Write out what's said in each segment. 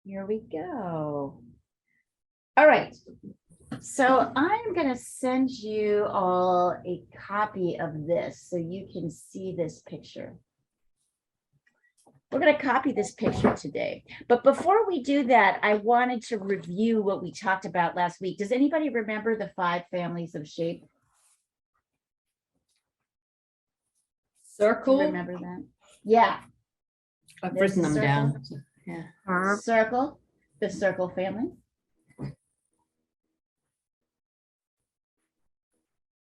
Here we go. All right. So I'm going to send you all a copy of this so you can see this picture. We're going to copy this picture today. But before we do that, I wanted to review what we talked about last week. Does anybody remember the 5 families of shape? Circle. Remember that? Yeah. I've There's written the them circle. down. So, yeah. Circle, the circle family.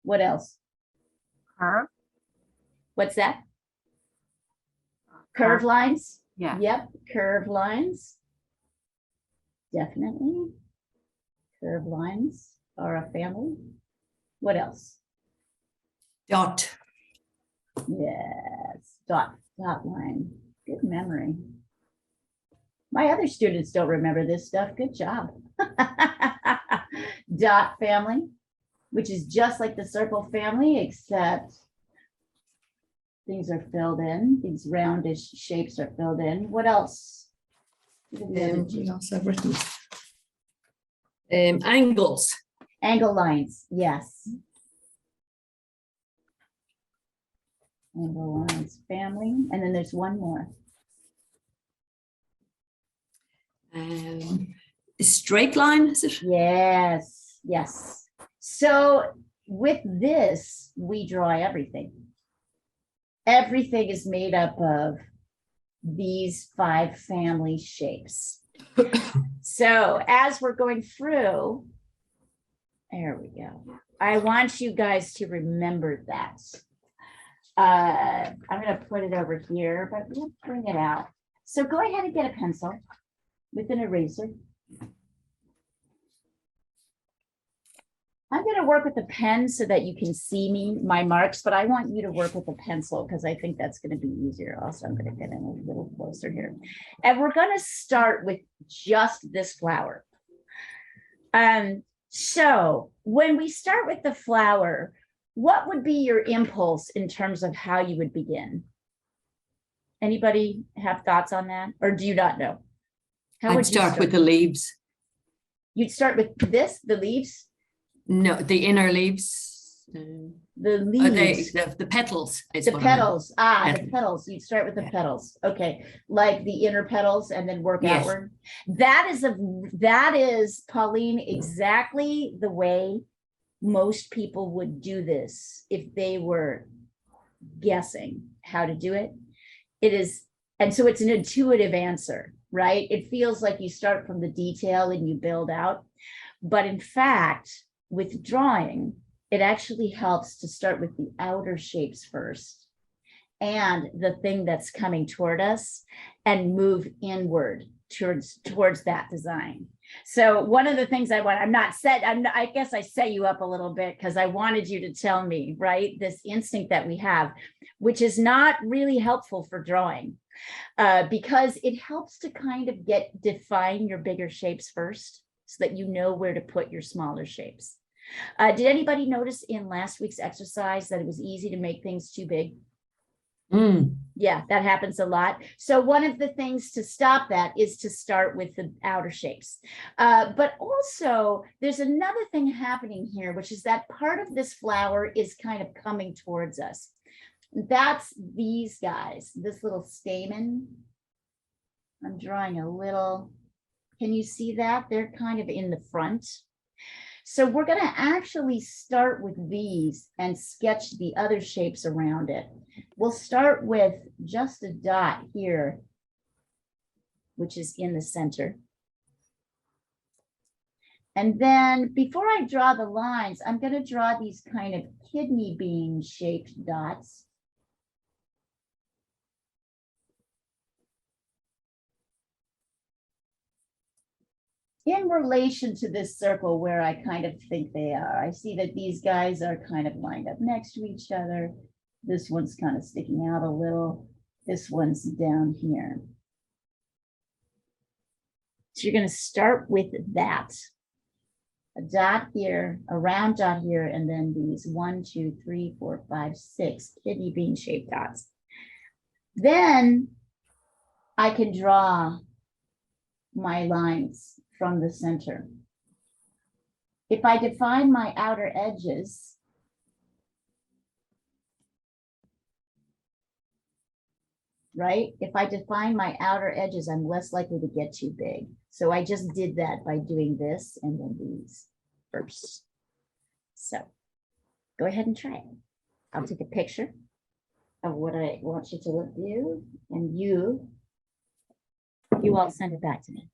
What else? Curve. What's that? Curve lines? Yeah. Yep, curve lines. Definitely. Curve lines are a family. What else? Dot. Yes, dot line. Good memory. My other students don't remember this stuff. Good job. Dot family, which is just like the circle family, except things are filled in. These roundish shapes are filled in. What else? What are the other What two? else I've written? Angles. Angle lines, yes. Angle lines, family, and then there's one more. Straight line, is it? Yes, yes. So with this, we draw everything. Everything is made up of these 5 family shapes. So as we're going through, there we go. I want you guys to remember that. I'm going to put it over here, but we'll bring it out. So go ahead and get a pencil with an eraser. I'm going to work with a pen so that you can see my marks, but I want you to work with a pencil because I think that's going to be easier. Also, I'm going to get in a little closer here. And we're going to start with just this flower. So when we start with the flower, what would be your impulse in terms of how you would begin? Anybody have thoughts on that? Or do you not know? How I'd would you start with the leaves. You'd start with this, the leaves? No, the inner leaves. The leaves. The petals. Is The what I meant. petals. The Petals. petals. You'd start with the Yeah. petals. Okay. Like the inner petals and then work Yes. outward. That is, Pauline, exactly the way most people would do this if they were guessing how to do it. It is, and so it's an intuitive answer, right? It feels like you start from the detail and you build out. But in fact, with drawing, it actually helps to start with the outer shapes first and the thing that's coming toward us and move inward towards that design. So one of the things I guess I set you up a little bit because I wanted you to tell me, right, this instinct that we have, which is not really helpful for drawing because it helps to kind of define your bigger shapes first so that you know where to put your smaller shapes. Did anybody notice in last week's exercise that it was easy to make things too big? Yeah, that happens a lot. So one of the things to stop that is to start with the outer shapes. But also there's another thing happening here, which is that part of this flower is kind of coming towards us. That's these guys, this little stamen. I'm drawing a little, can you see that? They're kind of in the front. So we're going to actually start with these and sketch the other shapes around it. We'll start with just a dot here, which is in the center. And then before I draw the lines, I'm going to draw these kind of kidney bean shaped dots. In relation to this circle where I kind of think they are. I see that these guys are kind of lined up next to each other. This one's kind of sticking out a little. This one's down here. So you're going to start with that. A dot here, a round dot here, and then these 1, 2, 3, 4, 5, 6 kidney bean shaped dots. Then I can draw my lines from the center. If I define my outer edges, right? If I define my outer edges, I'm less likely to get too big. So I just did that by doing this and then these first. So go ahead and try it. I'll take a picture of what I want you to do, and you all send it back to me.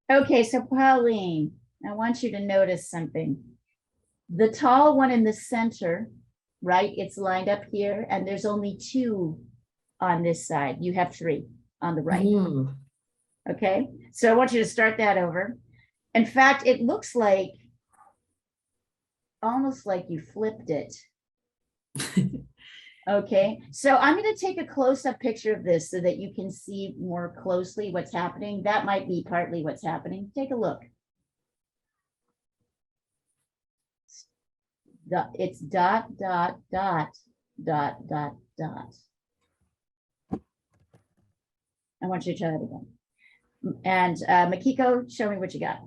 Okay, so Pauline, I want you to notice something. The tall one in the center, right? It's lined up here, and there's only 2 on this side. You have 3 on the right. Mm. Okay, so I want you to start that over. In fact, it looks like almost like you flipped it. Okay, so I'm going to take a close-up picture of this so that you can see more closely what's happening. That might be partly what's happening. Take a look. It's dot, dot, dot, dot, dot, dot. I want you to try that again. And Makiko, show me what you got.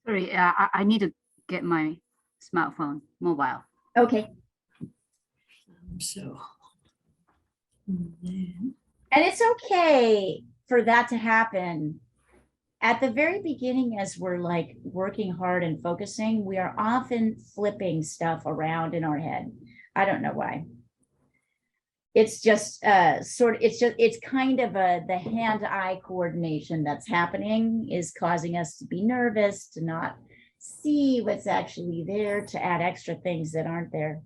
Sorry, I need to get my smartphone, mobile. Okay, So. and it's okay for that to happen. At the very beginning, as we're like working hard and focusing, we are often flipping stuff around in our head. I don't know why. It's just it's kind of the hand-eye coordination that's happening is causing us to be nervous, to not see what's actually there, to add extra things that aren't there.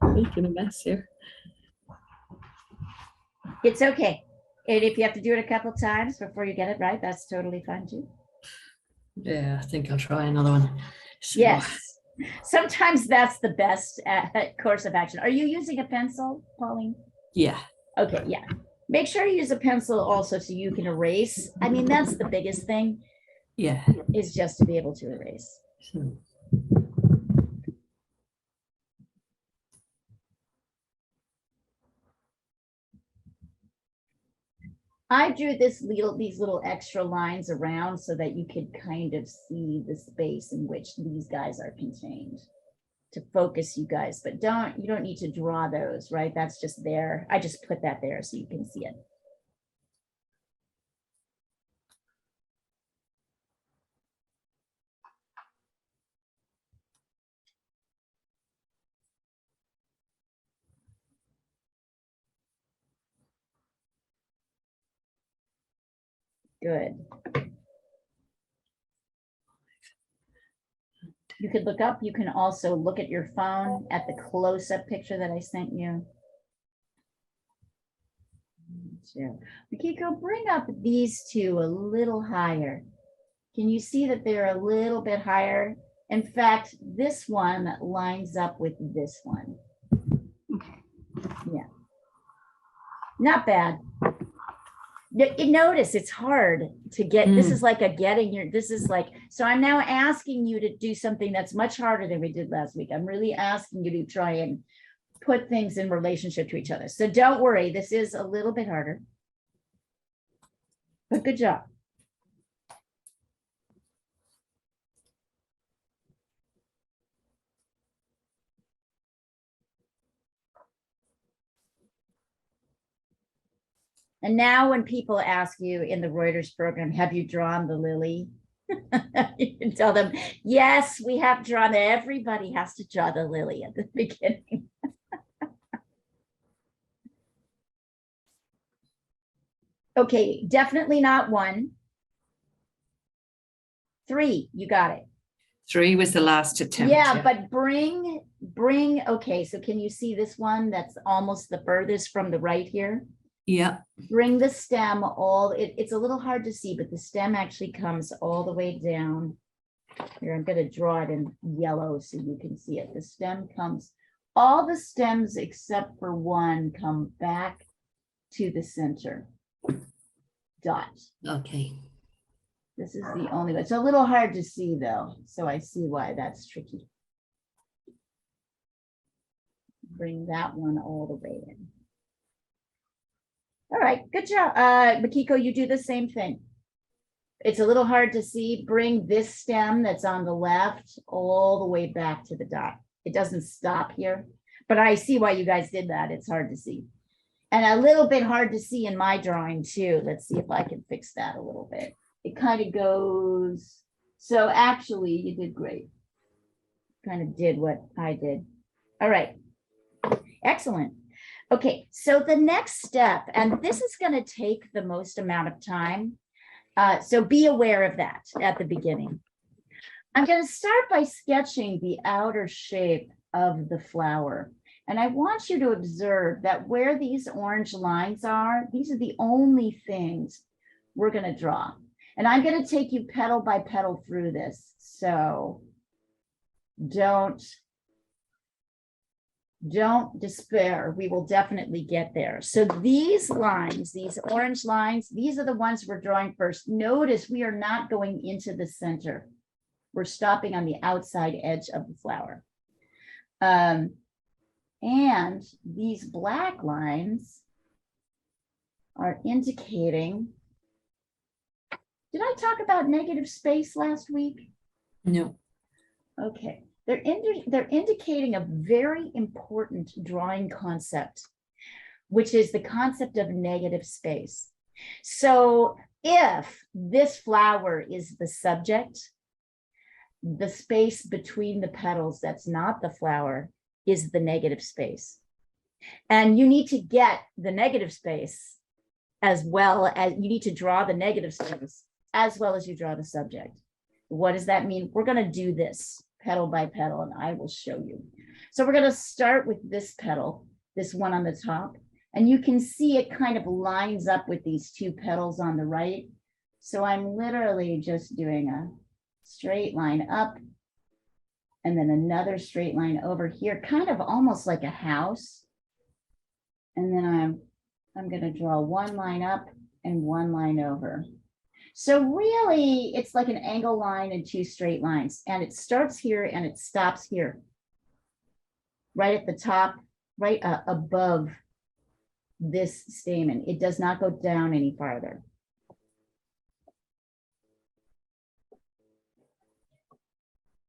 Making a mess here. It's okay. And if you have to do it a couple times before you get it right, that's totally fine too. Yeah, I think I'll try another one. So, Yes. Sometimes that's the best course of action. Are you using a pencil, Pauline? Yeah. Okay, yeah. Make sure you use a pencil also so you can erase. I mean, that's the biggest thing, Yeah. is just to be able to erase. So, I drew these little extra lines around so that you could kind of see the space in which these guys are contained to focus you guys, but you don't need to draw those, right? That's just there. I just put that there so you can see it. Good. You could look up. You can also look at your phone at the close-up picture that I sent you. Makiko, bring up these 2 a little higher. Can you see that they're a little bit higher? In fact, this one lines up with this one. Okay. Yeah. Not bad. Notice it's hard to get, this is like so I'm now asking you to do something that's much harder than we did last week. I'm really asking you to try and put things in relationship to each other. So don't worry, this is a little bit harder. But good job. And now when people ask you in the Reuters program, have you drawn the lily? You can tell them, yes, we have drawn it. Everybody has to draw the lily at the beginning. Okay, definitely not 1. 3, you got it. 3 was the last attempt. Yeah, but bring, okay, so can you see this one that's almost the furthest from the right here? Yeah. Bring the stem it's a little hard to see, but the stem actually comes all the way down. Here, I'm gonna draw it in yellow so you can see it. The stem comes, all the stems except for one come back to the center. Dot. Okay. This is the only one. It's a little hard to see though, so I see why that's tricky. Bring that one all the way in. All right, good job. Makiko, you do the same thing. It's a little hard to see. Bring this stem that's on the left all the way back to the dot. It doesn't stop here, but I see why you guys did that. It's hard to see. And a little bit hard to see in my drawing too. Let's see if I can fix that a little bit. It kind of goes, so actually you did great. Kind of did what I did. All right, excellent. Okay, so the next step, and this is going to take the most amount of time. So be aware of that at the beginning. I'm going to start by sketching the outer shape of the flower. And I want you to observe that where these orange lines are, these are the only things we're going to draw. And I'm going to take you petal by petal through this. So don't despair. We will definitely get there. So these lines, these orange lines, these are the ones we're drawing first. Notice we are not going into the center. We're stopping on the outside edge of the flower. And these black lines are indicating, did I talk about negative space last week? No. Okay. They're indicating a very important drawing concept, which is the concept of negative space. So if this flower is the subject, the space between the petals that's not the flower is the negative space. And you need to get the negative space as well as you need to draw the negative space as well as you draw the subject. What does that mean? We're going to do this petal by petal, and I will show you. So we're going to start with this petal, this one on the top, and you can see it kind of lines up with these two petals on the right. So I'm literally just doing a straight line up and then another straight line over here, kind of almost like a house. And then I'm going to draw one line up and one line over. So really, it's like an angle line and two straight lines, and it starts here and it stops here, right at the top, right above this stamen. It does not go down any farther.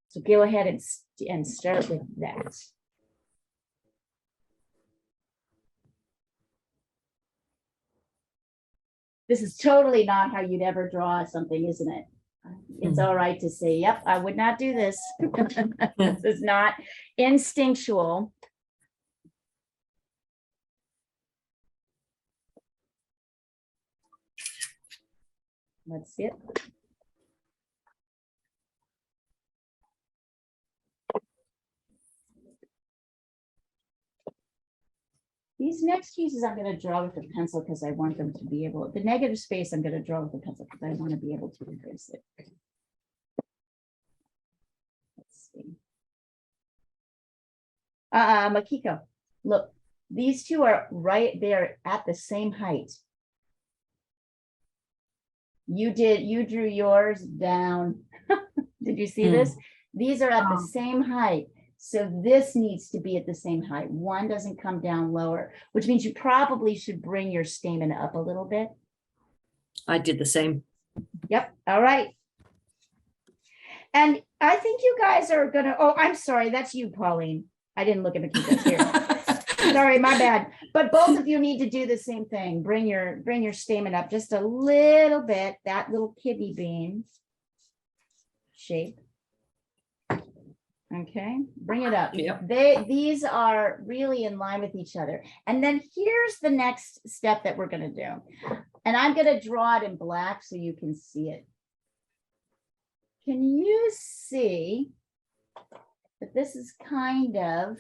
So go ahead and start with that. This is totally not how you'd ever draw something, isn't it? It's all right to say, yep, I would not do this. This is not instinctual. Let's see it. These next pieces I'm going to draw with a pencil because I want them to be able, the negative space I'm going to draw with a pencil because I want to be able to erase it. Let's see. Makiko, look, these two are right there at the same height. You drew yours down. Did you see this? These are at the same height. So this needs to be at the same height. One doesn't come down lower, which means you probably should bring your stamen up a little bit. I did the same. Yep. All right. And I think you guys are gonna, oh, I'm sorry. That's you, Pauline. I didn't look at Makiko's here. Sorry, my bad. But both of you need to do the same thing. Bring your stamen up just a little bit, that little kidney bean shape. Okay, bring it up. Yep. These are really in line with each other. And then here's the next step that we're going to do. And I'm going to draw it in black so you can see it. Can you see that this is kind of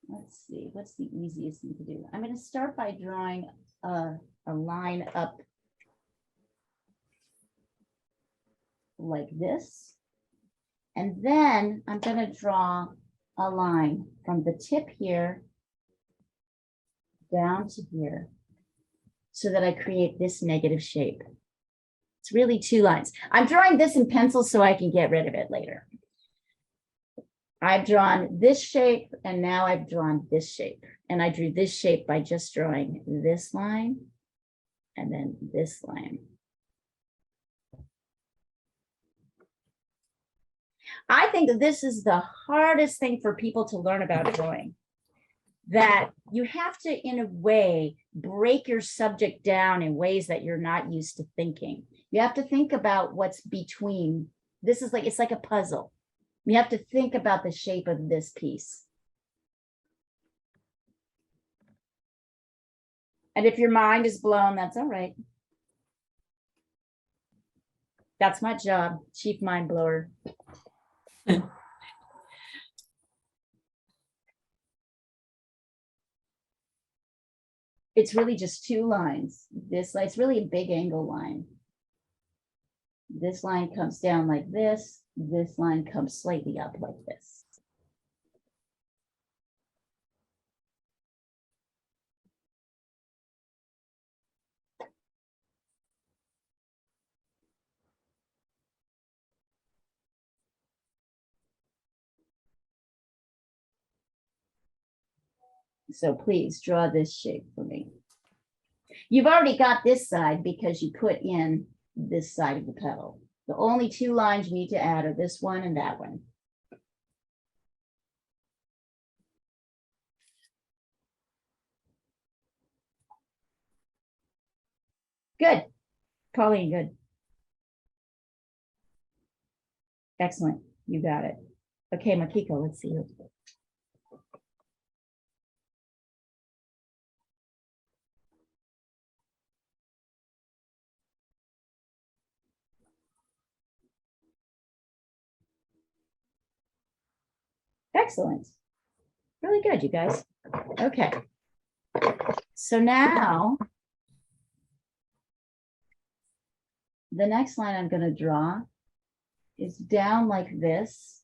let's see, what's the easiest thing to do? I'm gonna start by drawing a line up like this. And then I'm gonna draw a line from the tip here down to here so that I create this negative shape. It's really two lines. I'm drawing this in pencil so I can get rid of it later. I've drawn this shape and now I've drawn this shape. And I drew this shape by just drawing this line and then this line. I think that this is the hardest thing for people to learn about drawing. That you have to, in a way, break your subject down in ways that you're not used to thinking. You have to think about what's between. This is like, it's like a puzzle. You have to think about the shape of this piece. And if your mind is blown, that's all right. That's my job, chief mind blower. It's really just two lines. This, it's really a big angle line. This line comes down like this. This line comes slightly up like this. So please draw this shape for me. You've already got this side because you put in this side of the petal. The only two lines you need to add are this one and that one. Good. Pauline, good. Excellent. You got it. Okay, Makiko, let's see. Excellent. Really good, you guys. Okay. So now the next line I'm going to draw is down like this.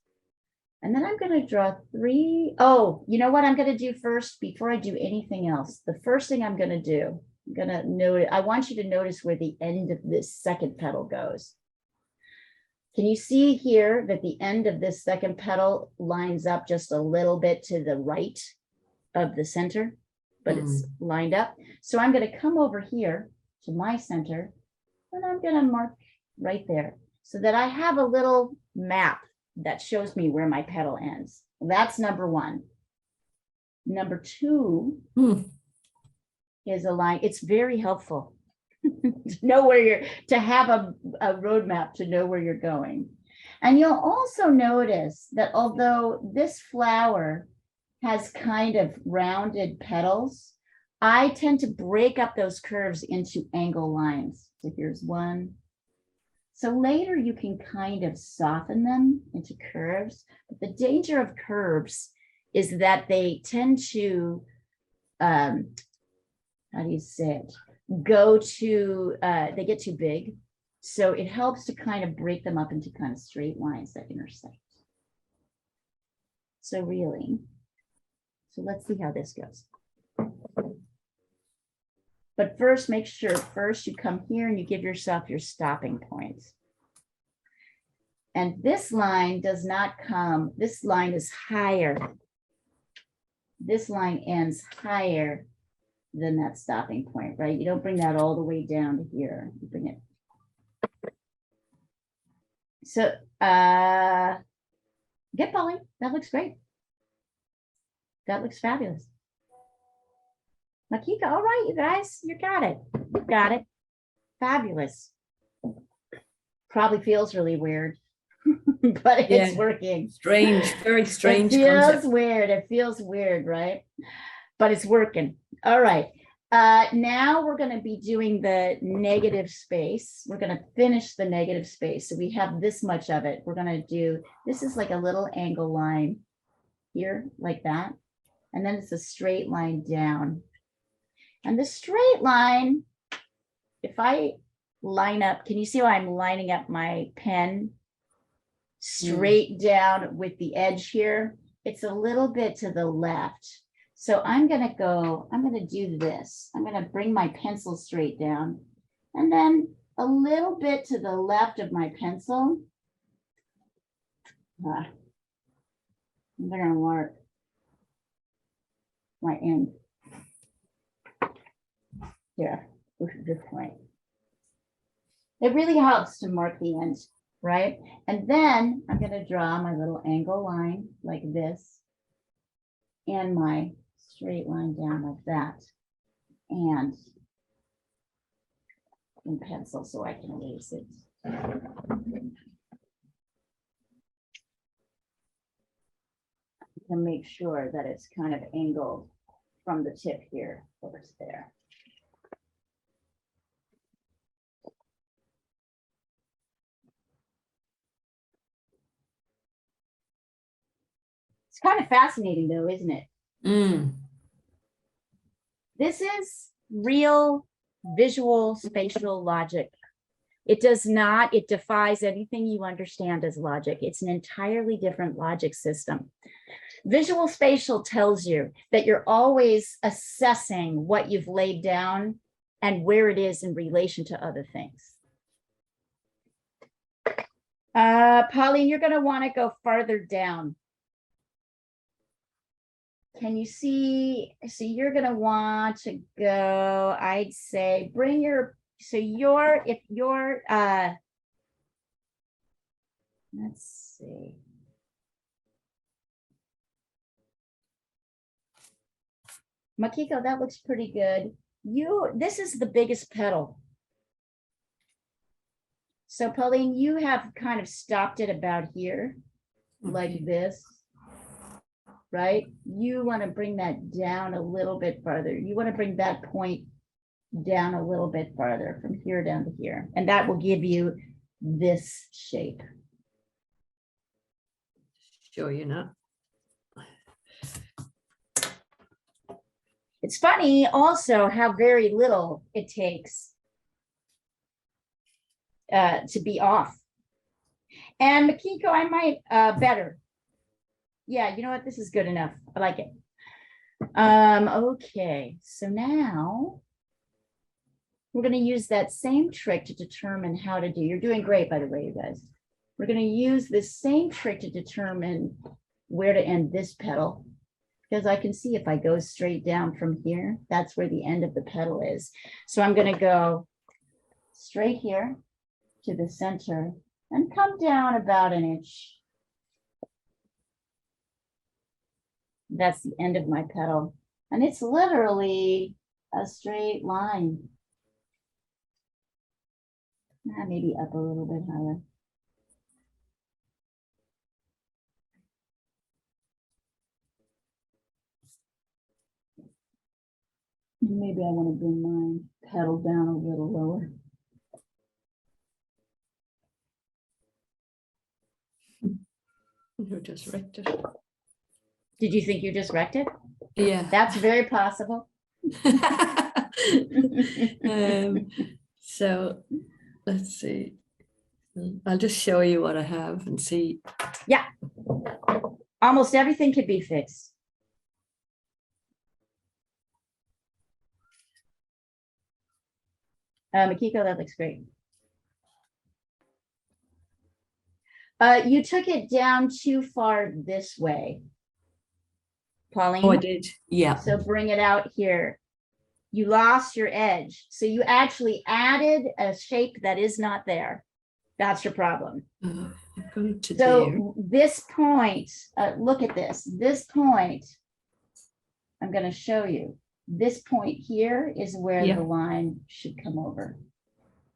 And then I'm going to draw three. Oh, you know what I'm going to do first before I do anything else? The first thing I'm going to do, I'm going to note, I want you to notice where the end of this second petal goes. Can you see here that the end of this second petal lines up just a little bit to the right of the center, but it's lined up? So I'm going to come over here to my center and I'm going to mark right there so that I have a little map that shows me where my petal ends. That's number one. Number two is a line. It's very helpful to know where you're, to have a roadmap to know where you're going. And you'll also notice that although this flower has kind of rounded petals, I tend to break up those curves into angle lines. So here's one. So later you can kind of soften them into curves. But the danger of curves is that they tend to, how do you say it? Go to, they get too big. So it helps to kind of break them up into kind of straight lines that intersect. So really, so let's see how this goes. But first, make sure first you come here and you give yourself your stopping point. And this line does not come, this line is higher. This line ends higher than that stopping point, right? You don't bring that all the way down to here. You bring it. So, get Polly, that looks great. That looks fabulous. Makiko, all right, you guys, you got it. You got it. Fabulous. Probably feels really weird, but it's working. Strange, very strange It feels concept. weird. It feels weird, right? But it's working. All right. Now we're going to be doing the negative space. We're going to finish the negative space. So we have this much of it. We're going to do, this is like a little angle line here, like that. And then it's a straight line down. And the straight line, if I line up, can you see how I'm lining up my pen straight down with the edge here? It's a little bit to the left. So I'm gonna do this. I'm gonna bring my pencil straight down and then a little bit to the left of my pencil. I'm gonna mark my end. Here, this is this point. It really helps to mark the end, right? And then I'm gonna draw my little angle line like this and my straight line down like that. And in pencil so I can erase it. And make sure that it's kind of angled from the tip here over to there. It's kind of fascinating though, isn't it? Mm. This is real visual spatial logic. It defies anything you understand as logic. It's an entirely different logic system. Visual spatial tells you that you're always assessing what you've laid down and where it is in relation to other things. Pauline, you're going to want to go farther down. Can you see? So you're going to want to go, I'd say, bring your, so if you're, let's see. Makiko, that looks pretty good. This is the biggest petal. So Pauline, you have kind of stopped it about here, like this, right? You want to bring that down a little bit farther. You want to bring that point down a little bit farther from here down to here. And that will give you this shape. Sure, you're not. It's funny also how very little it takes to be off. And Makiko, I might better. Yeah, you know what? This is good enough. I like it. Okay, so now we're going to use that same trick to determine how to do. You're doing great, by the way, you guys. We're going to use this same trick to determine where to end this petal. Because I can see if I go straight down from here, that's where the end of the petal is. So I'm going to go straight here to the center and come down about an inch. That's the end of my petal. And it's literally a straight line. Maybe up a little bit higher. Maybe I want to bring my petal down a little lower. You just wrecked it. Did you think you just wrecked it? Yeah. That's very possible. So let's see. I'll just show you what I have and see. Yeah. Almost everything could be fixed. Makiko, that looks great. You took it down too far this way, Pauline. Oh, I did. Yeah. So bring it out here. You lost your edge. So you actually added a shape that is not there. That's your problem. I'm going to So this point, look at this. This point, I'm going to show you. This point here is where the line should come over.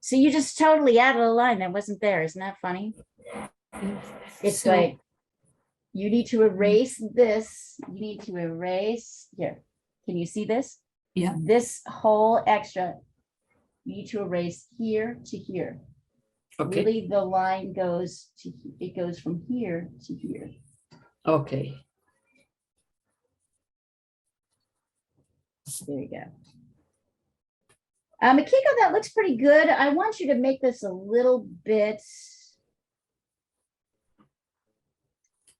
So you just totally added a line that wasn't there. Isn't that funny? It's so, like you need to erase this. You need to erase here. Can you see this? Yeah. This whole extra, you need to erase here to here. Okay. Really, the line goes to, it goes from here to here. Okay. There you go. Makiko, that looks pretty good. I want you to make this a little bit.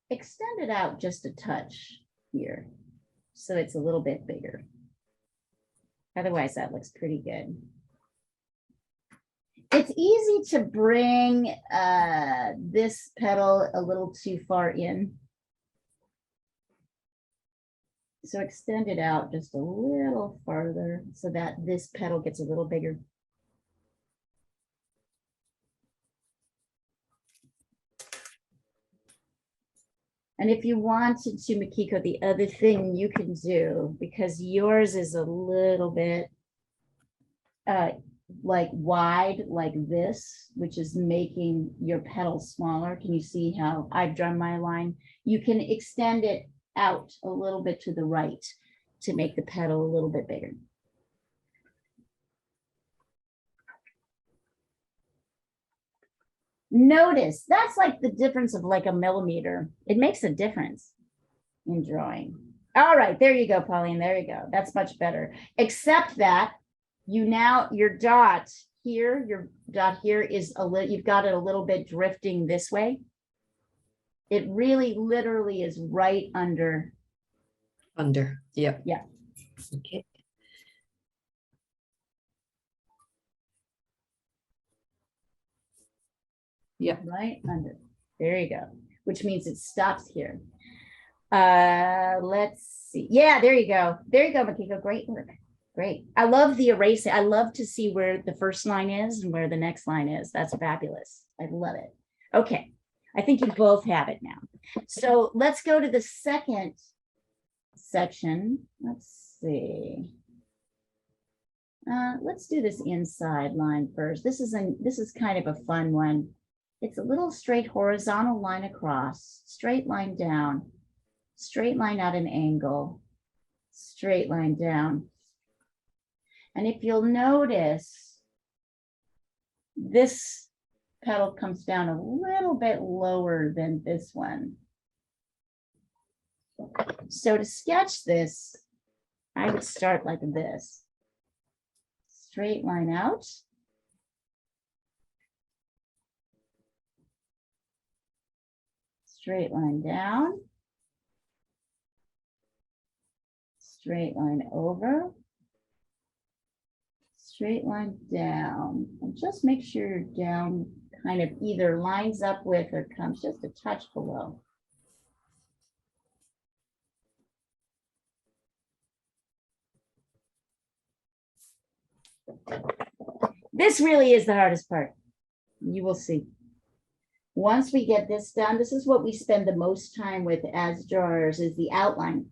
Extend it out just a touch here. So it's a little bit bigger. Otherwise, that looks pretty good. It's easy to bring this petal a little too far in. So extend it out just a little farther so that this petal gets a little bigger. And if you wanted to, Makiko, the other thing you can do, because yours is a little bit like wide like this, which is making your petals smaller. Can you see how I've drawn my line? You can extend it out a little bit to the right to make the petal a little bit bigger. Notice that's like the difference of like a millimeter. It makes a difference in drawing. All right, there you go, Pauline. There you go. That's much better. Except that you now, your dot here is a little, you've got it a little bit drifting this way. It really literally is right under. Under, yep. Yeah. Okay. Yeah. Right under. There you go. Which means it stops here. Let's see. Yeah, there you go. There you go, Makiko. Great work. Great. I love the erasing. I love to see where the first line is and where the next line is. That's fabulous. I love it. Okay. I think you both have it now. So let's go to the second section. Let's see. Let's do this inside line first. This is kind of a fun one. It's a little straight horizontal line across, straight line down, straight line at an angle, straight line down. And if you'll notice, this petal comes down a little bit lower than this one. So to sketch this, I would start like this. Straight line out. Straight line down. Straight line over. Straight line down. And just make sure your down kind of either lines up with or comes just a touch below. This really is the hardest part. You will see. Once we get this done, this is what we spend the most time with as drawers, is the outline.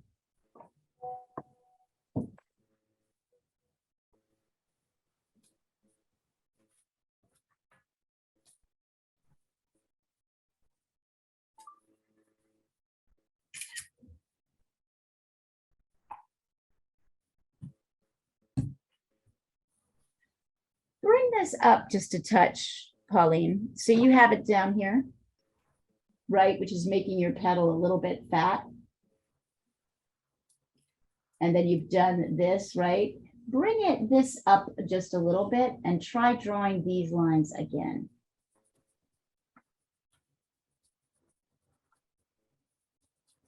Bring this up just a touch, Pauline. So you have it down here, right? Which is making your petal a little bit fat. And then you've done this, right? Bring this up just a little bit and try drawing these lines again.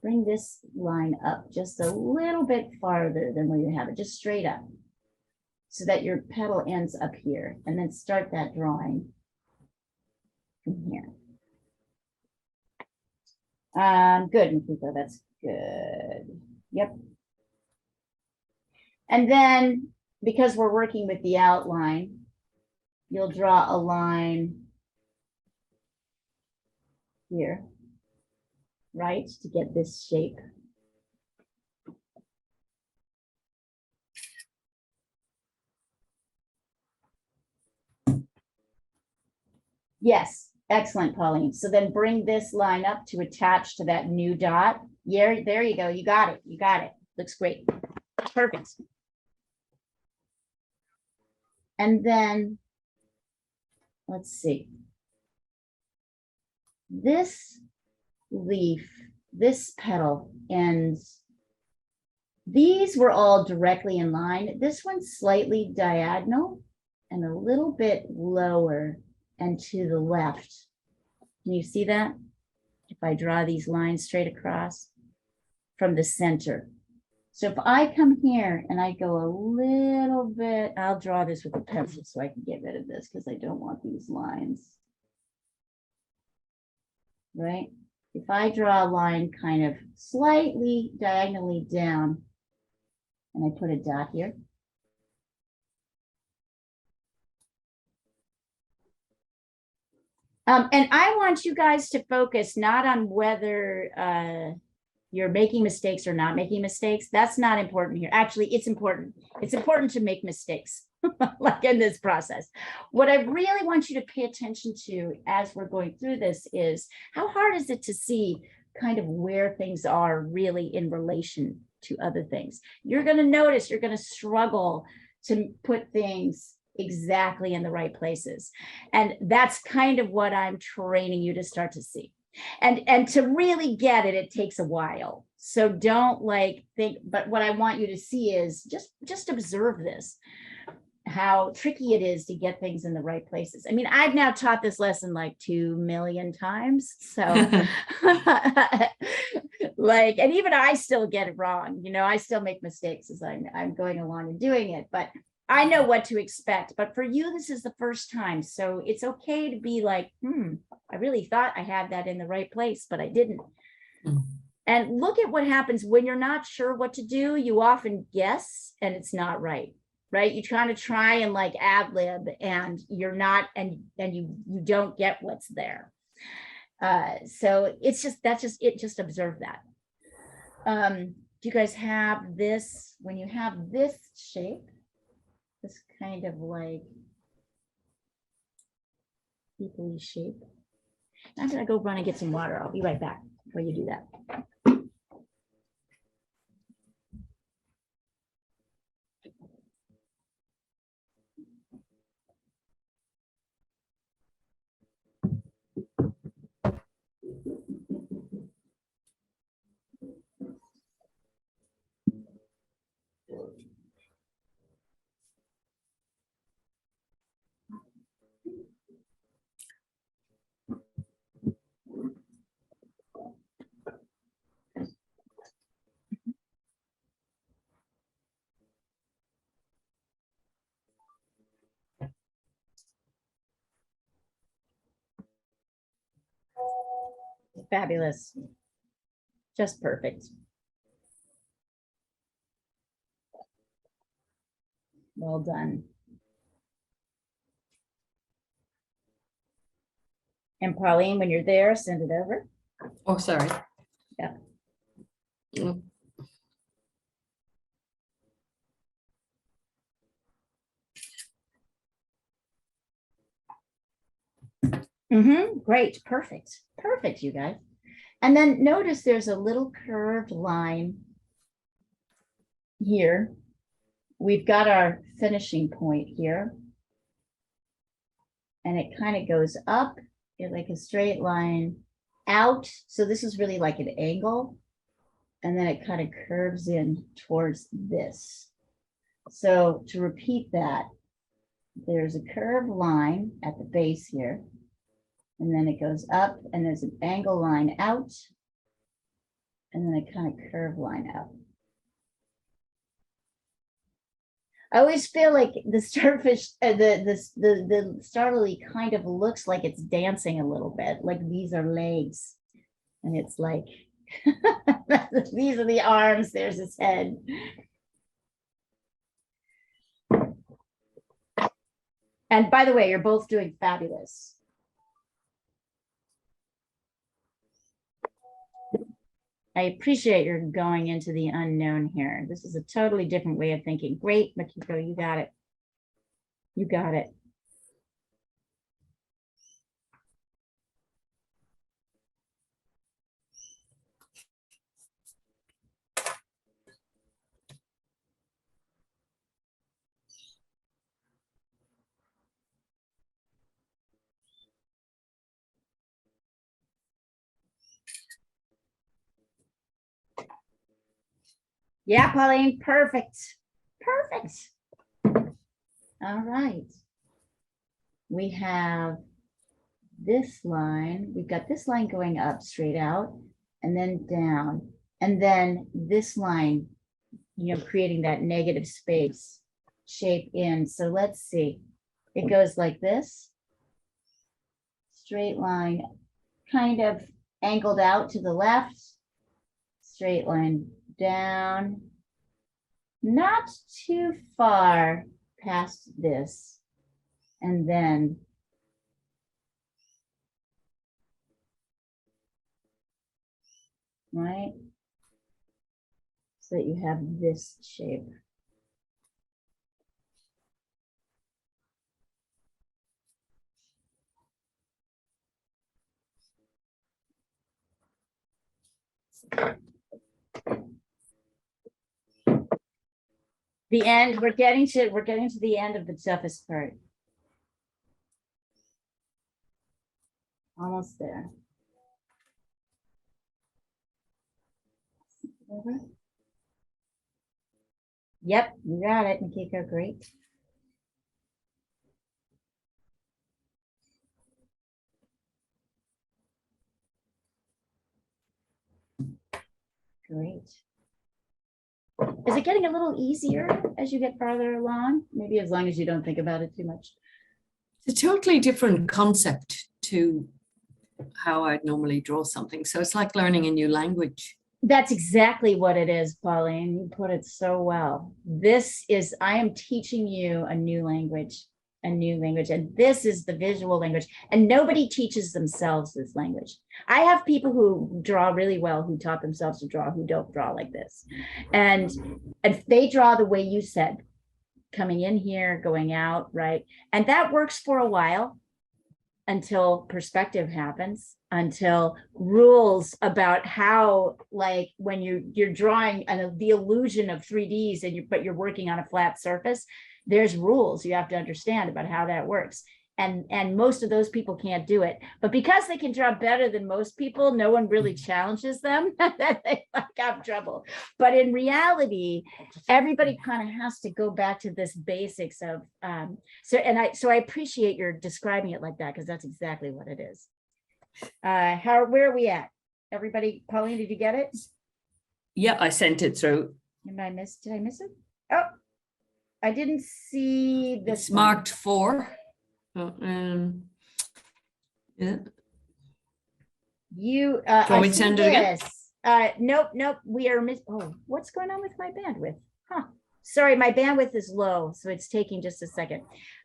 Bring this line up just a little bit farther than where you have it, just straight up, so that your petal ends up here, and then start that drawing from here. Good, Makiko, that's good. Yep. And then, because we're working with the outline, you'll draw a line here, right, to get this shape. Yes, excellent, Pauline. So then bring this line up to attach to that new dot. Yeah, there you go. You got it. You got it. Looks great. Perfect. And then, let's see. This leaf, this petal ends These were all directly in line. This one's slightly diagonal and a little bit lower and to the left. Can you see that? If I draw these lines straight across from the center. So if I come here and I go a little bit, I'll draw this with a pencil so I can get rid of this because I don't want these lines. Right? If I draw a line kind of slightly diagonally down, and I put a dot here. And I want you guys to focus not on whether you're making mistakes or not making mistakes. That's not important here. Actually, it's important. It's important to make mistakes, like in this process. What I really want you to pay attention to as we're going through this is how hard is it to see kind of where things are really in relation to other things. You're going to notice you're going to struggle to put things exactly in the right places. And that's kind of what I'm training you to start to see. And to really get it, it takes a while. So don't like think, but what I want you to see is just observe this, how tricky it is to get things in the right places. I mean, I've now taught this lesson like 2 million times. So like, and even I still get it wrong. You know, I still make mistakes as I'm going along and doing it, but I know what to expect. But for you, this is the first time. So it's okay to be like, I really thought I had that in the right place, but I didn't. And look at what happens when you're not sure what to do. You often guess and it's not right. Right? You're trying to try and like ad lib and you're not, and you don't get what's there. So it's just, that's just it, just observe that. Do you guys have this, when you have this shape, this kind of like equally shape? I'm gonna go run and get some water. I'll be right back while you do that. Fabulous. Just perfect. Well done. And Pauline, when you're there, send it over. Oh, sorry. Yeah. Mm. Great, perfect, perfect, you guys. And then notice there's a little curved line here. We've got our finishing point here. And it kind of goes up like a straight line out. So this is really like an angle. And then it kind of curves in towards this. So to repeat that, there's a curved line at the base here. And then it goes up and there's an angle line out. And then a kind of curved line up. I always feel like the starfish, the starlily kind of looks like it's dancing a little bit, like these are legs. And it's like, these are the arms, there's his head. And by the way, you're both doing fabulous. I appreciate your going into the unknown here. This is a totally different way of thinking. Great, Makiko, you got it. You got it. Yeah, Pauline, perfect. Perfect. All right. We have this line, we've got this line going up straight out and then down. And then this line, creating that negative space shape in. So let's see. It goes like this. Straight line, kind of angled out to the left. Straight line down. Not too far past this. And then right? So that you have this shape. The end, we're getting to the end of the toughest part. Almost there. Over. Yep, you got it, Makiko, great. Great. Is it getting a little easier as you get farther along? Maybe as long as you don't think about it too much. It's a totally different concept to how I'd normally draw something. So it's like learning a new language. That's exactly what it is, Pauline. You put it so well. I am teaching you a new language, and this is the visual language. And nobody teaches themselves this language. I have people who draw really well, who taught themselves to draw, who don't draw like this. And they draw the way you said, coming in here, going out, right? And that works for a while until perspective happens, until rules about how, like when you're drawing the illusion of 3Ds but you're working on a flat surface, there's rules you have to understand about how that works. And most of those people can't do it, but because they can draw better than most people, no one really challenges them. That they have trouble. But in reality, everybody kind of has to go back to this basics of so I appreciate your describing it like that, because that's exactly what it is. Where are we at? Everybody, Pauline, did you get it? Yeah, I sent it through. Did I miss it? Oh, I didn't see this. It's marked 4. Yeah. You want me to send it again? Nope. We are what's going on with my bandwidth? Huh. Sorry, my bandwidth is low, so it's taking just a second.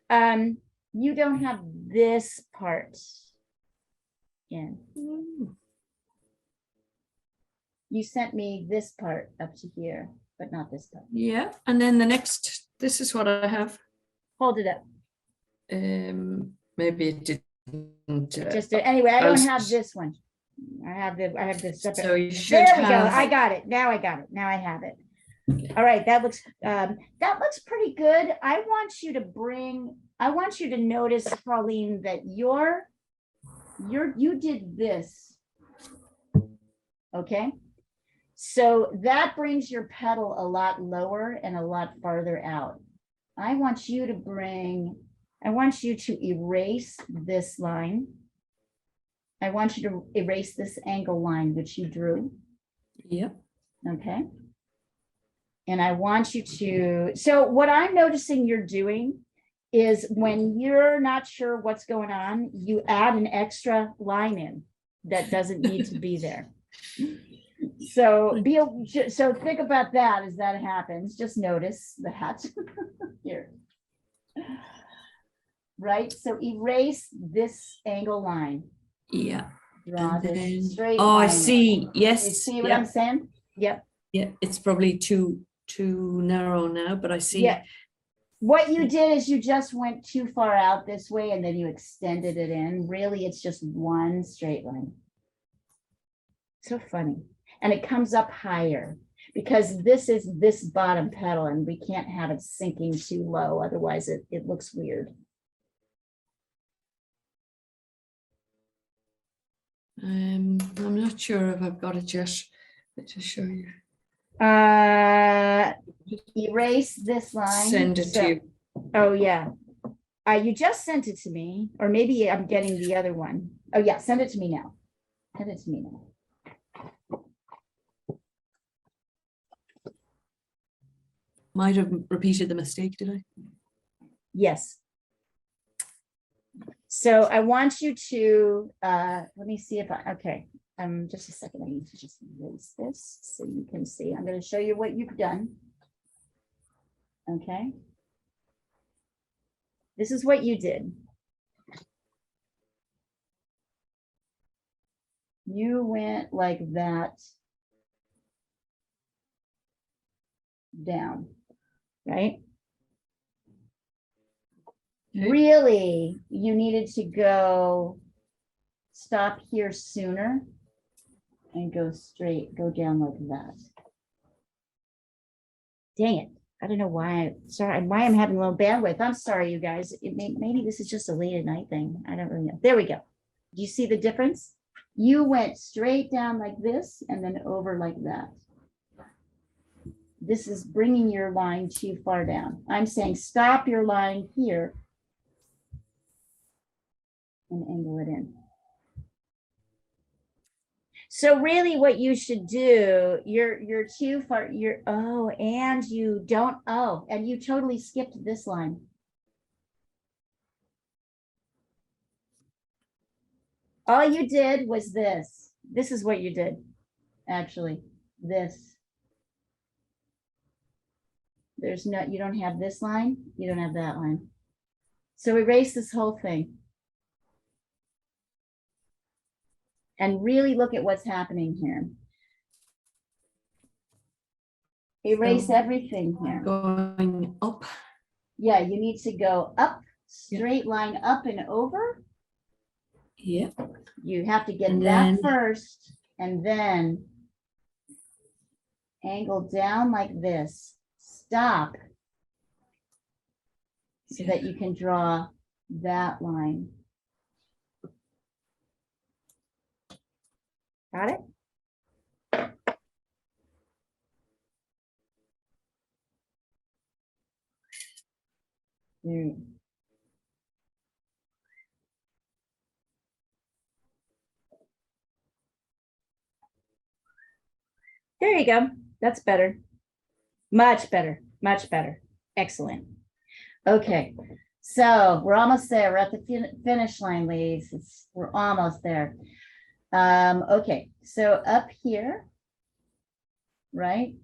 You don't have this part in. You sent me this part up to here, but not this part. Yeah, and then the next, this is what I have. Hold it up. Maybe it didn't. Anyway, I don't have this one. I have the separate. So you should there we go. have. I got it. Now I got it. Now I have it. All right. That looks pretty good. I want you to notice, Pauline, that you did this. Okay. So that brings your petal a lot lower and a lot farther out. I want you to erase this line. I want you to erase this angle line, which you drew. Yep. Okay. And I want you to, so what I'm noticing you're doing is when you're not sure what's going on, you add an extra line in that doesn't need to be there. So think about that as that happens. Just notice that here. Right, so erase this angle line. Yeah. Draw this straight oh, line. I see. Yes. You see what I'm saying? Yep. Yeah, it's probably too narrow now, but I see. Yeah. What you did is you just went too far out this way and then you extended it in. Really, it's just one straight line. So funny. And it comes up higher because this is this bottom petal and we can't have it sinking too low. Otherwise it looks weird. I'm not sure if I've got it yet. Let's just show you. Erase this line. Send it So- to you. Oh, yeah. You just sent it to me, or maybe I'm getting the other one. Oh, yeah, send it to me now. Send it to me now. Might have repeated the mistake, did I? Yes. So I want you to, let me see if okay, just a second. I need to just erase this so you can see. I'm going to show you what you've done. Okay. This is what you did. You went like that down, right? Okay. Really, you needed to go stop here sooner and go straight, go down like that. Dang it. I don't know why, why I'm having low bandwidth. I'm sorry, you guys. Maybe this is just a late at night thing. I don't really know. There we go. Do you see the difference? You went straight down like this and then over like that. This is bringing your line too far down. I'm saying stop your line here and angle it in. So really what you should do, you're too far, and you don't, and you totally skipped this line. All you did was this. This is what you did, actually, this. There's no, you don't have this line, you don't have that line. So erase this whole thing. And really look at what's happening here. Erase So, everything here. Going up. Yeah, you need to go up, straight line up and over. Yeah. You have to get And that then- first and then angle down like this. Stop. So that you can draw that line. Got it? Mm. There you go. That's better. Much better. Much better. Excellent. Okay. So we're almost there. We're at the finish line, ladies. We're almost there. Okay. So up here, right,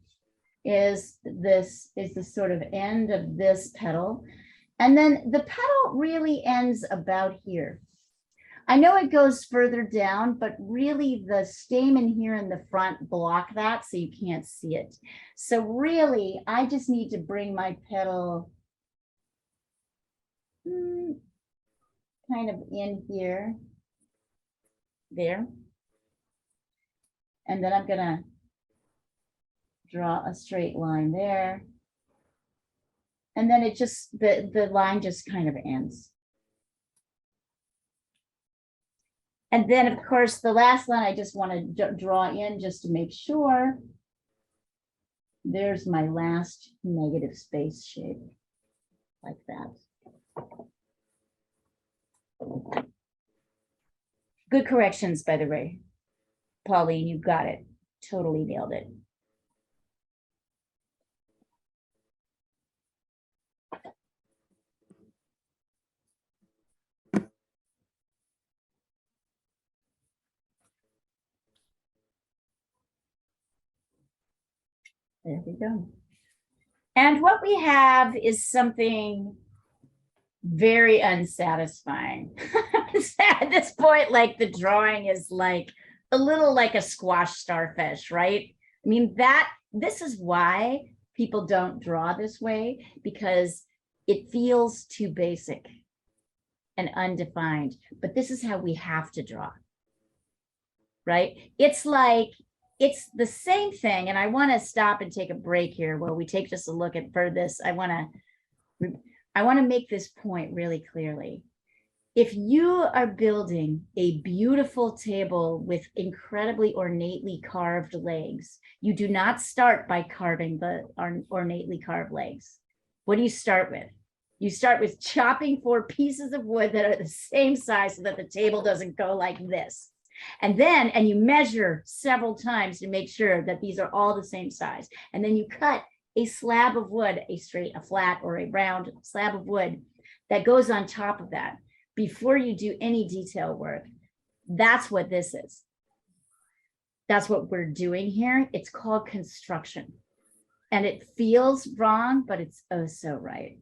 is the sort of end of this petal. And then the petal really ends about here. I know it goes further down, but really the stamen here in the front block that so you can't see it. So really, I just need to bring my petal kind of in here, there. And then I'm gonna draw a straight line there. And then it just, the line just kind of ends. And then, of course, the last line I just want to draw in just to make sure. There's my last negative space shape, like that. Good corrections, by the way. Pauline, you got it. Totally nailed it. There we go. And what we have is something very unsatisfying. At this point, like the drawing is like a little like a squash starfish, right? I mean, this is why people don't draw this way, because it feels too basic and undefined. But this is how we have to draw, right? It's like, it's the same thing. And I want to stop and take a break here while we take just a look at for this. I want to make this point really clearly. if you are building a beautiful table with incredibly ornately carved legs, you do not start by carving the ornately carved legs. What do you start with? You start with chopping 4 pieces of wood that are the same size so that the table doesn't go like this. And you measure several times to make sure that these are all the same size. And then you cut a slab of wood, a straight, a flat, or a round slab of wood that goes on top of that before you do any detail work. That's what this is. That's what we're doing here. It's called construction. And it feels wrong, but it's oh so right.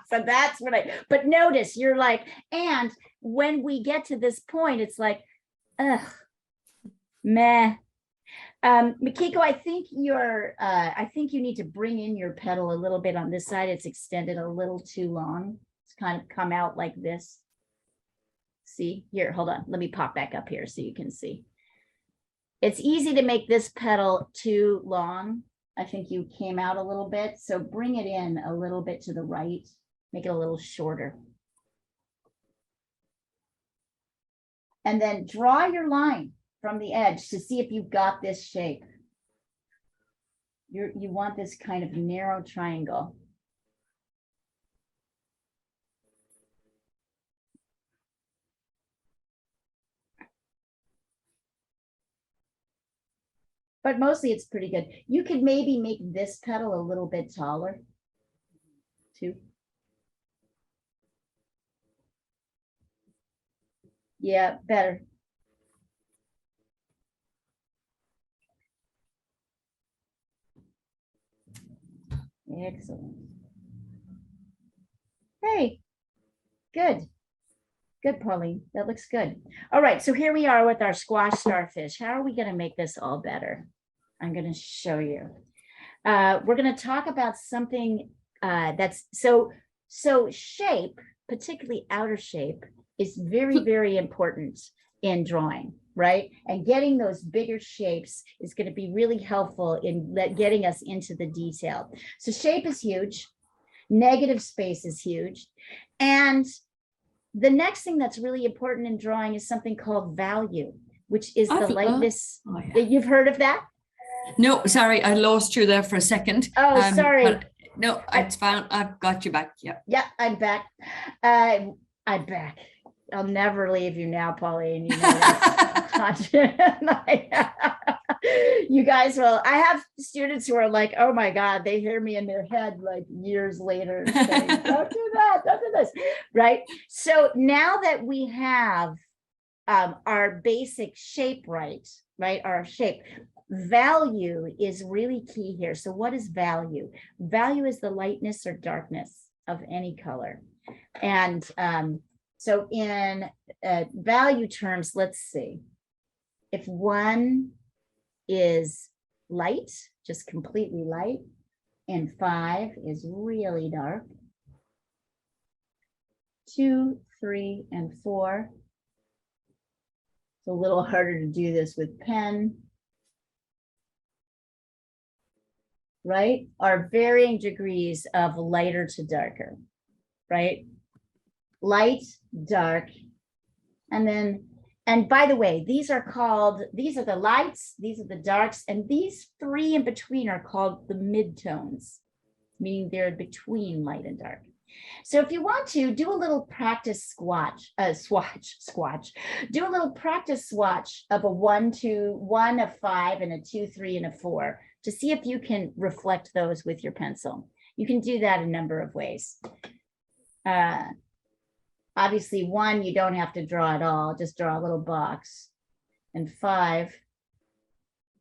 So that's what but notice you're like, and when we get to this point, it's like, ugh, meh. Makiko, I think you need to bring in your pedal a little bit on this side. It's extended a little too long. It's kind of come out like this. See here, hold on. Let me pop back up here so you can see. It's easy to make this pedal too long. I think you came out a little bit. So bring it in a little bit to the right, make it a little shorter. And then draw your line from the edge to see if you've got this shape. You want this kind of narrow triangle. But mostly it's pretty good. You could maybe make this pedal a little bit taller too. Yeah, better. Excellent. Hey, good. Good, Pauline. That looks good. All right, so here we are with our squash starfish. How are we going to make this all better? I'm going to show you. We're going to talk about something that's so shape, particularly outer shape, is very, very important in drawing, right? And getting those bigger shapes is going to be really helpful in getting us into the detail. So shape is huge. Negative space is huge. And the next thing that's really important in drawing is something called value, which is the lightness. Oh, yeah. You've heard of that? No, sorry, I lost you there for a second. Oh, sorry. No, it's fine. I've got you back. Yeah. Yeah, I'm back. I'm back. I'll never leave you now, Pauline. You know that. You guys will. I have students who are like, oh my God, they hear me in their head like years later saying, don't do that, don't do this. Right. So now that we have our basic shape right, our shape, value is really key here. So what is value? Value is the lightness or darkness of any color. And so in value terms, let's see. If 1 is light, just completely light, and 5 is really dark, 2, 3, and 4. It's a little harder to do this with pen. Right? Are varying degrees of lighter to darker, right? Light, dark, and by the way, these are the lights, these are the darks, and these 3 in between are called the midtones, meaning they're between light and dark. So if you want to do a little practice swatch, do a little practice swatch of a 1, 2, 1, a 5, and a 2, 3, and a 4 to see if you can reflect those with your pencil. You can do that a number of ways. Obviously 1, you don't have to draw at all, just draw a little box. And 5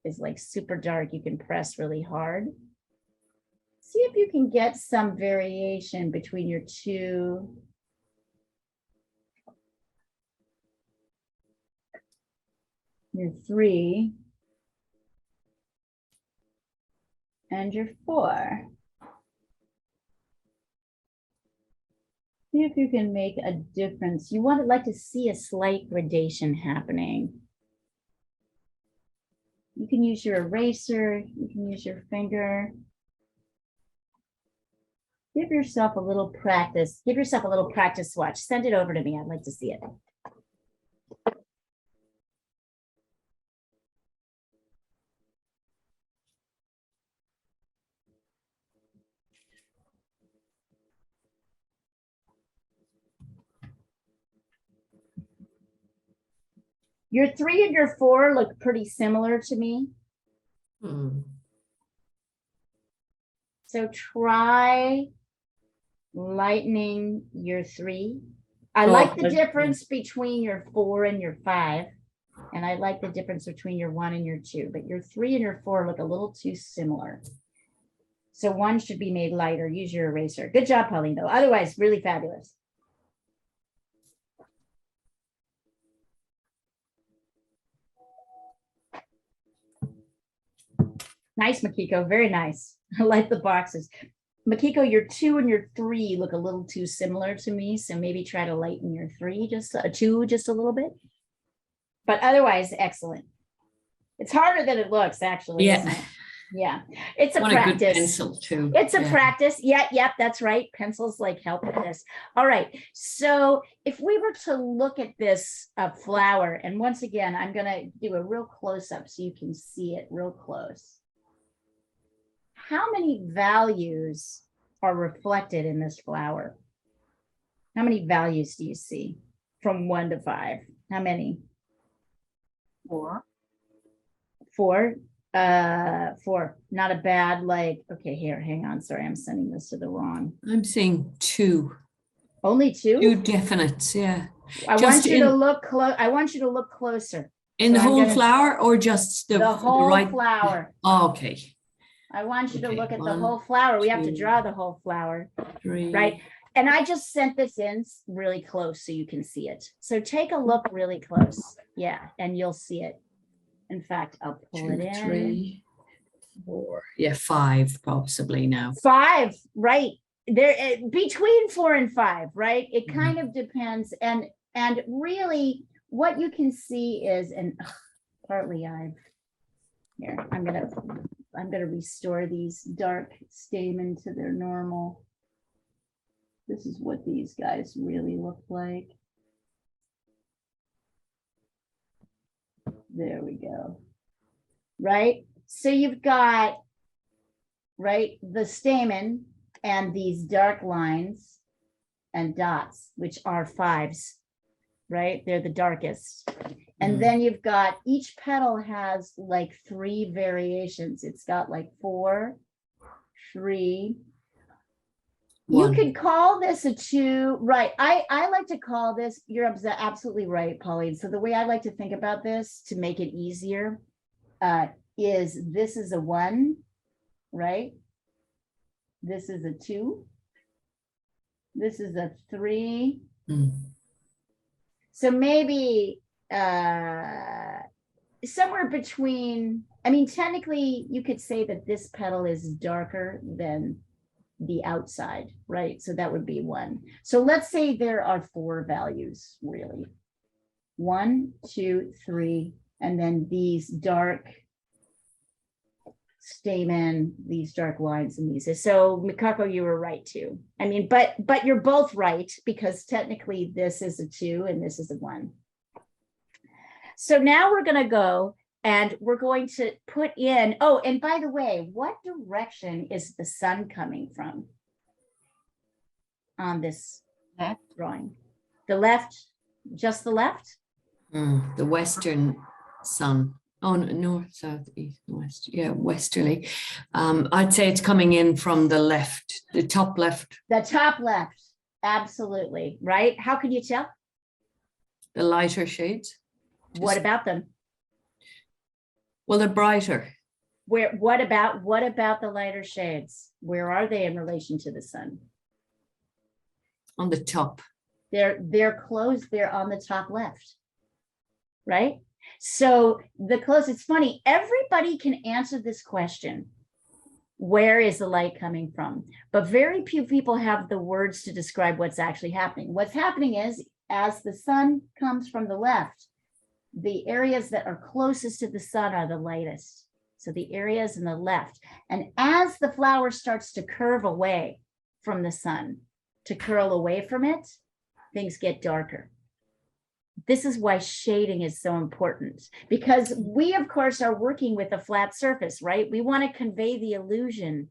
is like super dark, you can press really hard. See if you can get some variation between your 2. Your 3. And your 4. See if you can make a difference. You would like to see a slight gradation happening. You can use your eraser, you can use your finger. Give yourself a little practice. Give yourself a little practice swatch. Send it over to me. I'd like to see it. Your 3 and your 4 look pretty similar to me. Hmm. So try lightening your 3. I Oh, like the okay. difference between your 4 and your 5. And I like the difference between your 1 and your 2, but your 3 and your 4 look a little too similar. So one should be made lighter. Use your eraser. Good job, Pauline, though. Otherwise, really fabulous. Nice, Makiko. Very nice. I like the boxes. Makiko, your 2 and your 3 look a little too similar to me. So maybe try to lighten your 3, just a 2, just a little bit. But otherwise, excellent. It's harder than it looks, actually. Yeah. Isn't it? Yeah. It's a Want a good practice. pencil too. It's a Yeah. practice. Yeah, yep, that's right. Pencils like help with this. All right. So if we were to look at this flower, and once again, I'm going to do a real close up so you can see it real close. How many values are reflected in this flower? How many values do you see from 1 to 5? How many? 4. 4. 4. Not a bad, like, okay, here, hang on. Sorry, I'm sending this to the wrong. I'm seeing 2. Only 2? 2 definites, yeah. I Just want you to in- look close. I want you to look closer. In the So I'm whole gonna- flower or just The whole right? flower. Oh, okay. I want you to Okay, look at the 1, whole flower. We have to 2, draw the whole flower, 3. right? And I just sent this in really close so you can see it. So take a look really close. Yeah, and you'll see it. In fact, I'll pull 2, it in. 3, 4. Yeah, 5 possibly now. 5, right? There between 4 and 5, right? It Mhm. kind of depends. And really what you can see is, and partly I'm gonna restore these dark stamen to their normal. This is what these guys really look like. There we go. Right? So you've got, right, the stamen and these dark lines and dots, which are 5s, right? They're the darkest. And Mm. then you've got, each petal has like 3 variations. It's got like 4, 3. You 1. could call this a 2, right? I like to call this, you're absolutely right, Pauline. So the way I like to think about this to make it easier is this is a 1, right? This is a 2. This is a 3. Mm. So maybe somewhere between, I mean, technically you could say that this petal is darker than the outside, right? So that would be 1. So let's say there are 4 values, really. 1, 2, 3, and then these dark stamen, these dark lines and these. So Mikako, you were right too. I mean, but you're both right, because technically this is a 2 and this is a 1. So now we're going to go and we're going to put in, oh, and by the way, what direction is the sun coming from on this Left. drawing? The left, just the left? The western sun. Oh, north, south, east, west. Yeah, westerly. I'd say it's coming in from the left, the top left, The top left, absolutely, right? How can you tell? the lighter shades. What Just- about them? Well, they're brighter. What about the lighter shades? Where are they in relation to the sun? On the top. They're close, they're on the top left, right? So the close, it's funny, everybody can answer this question. Where is the light coming from? But very few people have the words to describe what's actually happening. What's happening is, as the sun comes from the left, the areas that are closest to the sun are the lightest. So the areas in the left. And as the flower starts to curve away from the sun to curl away from it, things get darker. This is why shading is so important, because we, of course, are working with a flat surface, right? We want to convey the illusion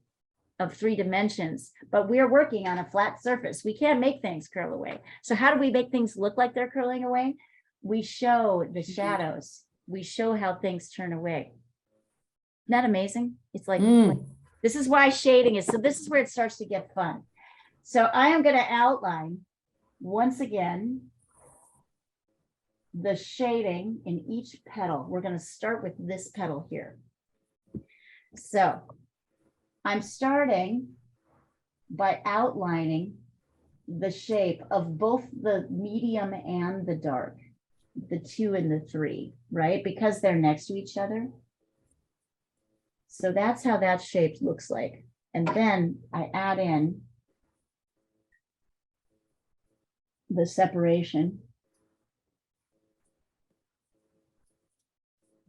of 3 dimensions, but we're working on a flat surface. We can't make things curl away. So how do we make things look like they're curling away? We show the shadows. We show how things turn away. Isn't that amazing? It's like, this is why shading is, so this is where it starts to get fun. So I am going to outline once again the shading in each petal. We're going to start with this petal here. So I'm starting by outlining the shape of both the medium and the dark, the 2 and the 3, right? Because they're next to each other. So that's how that shape looks like. And then I add in the separation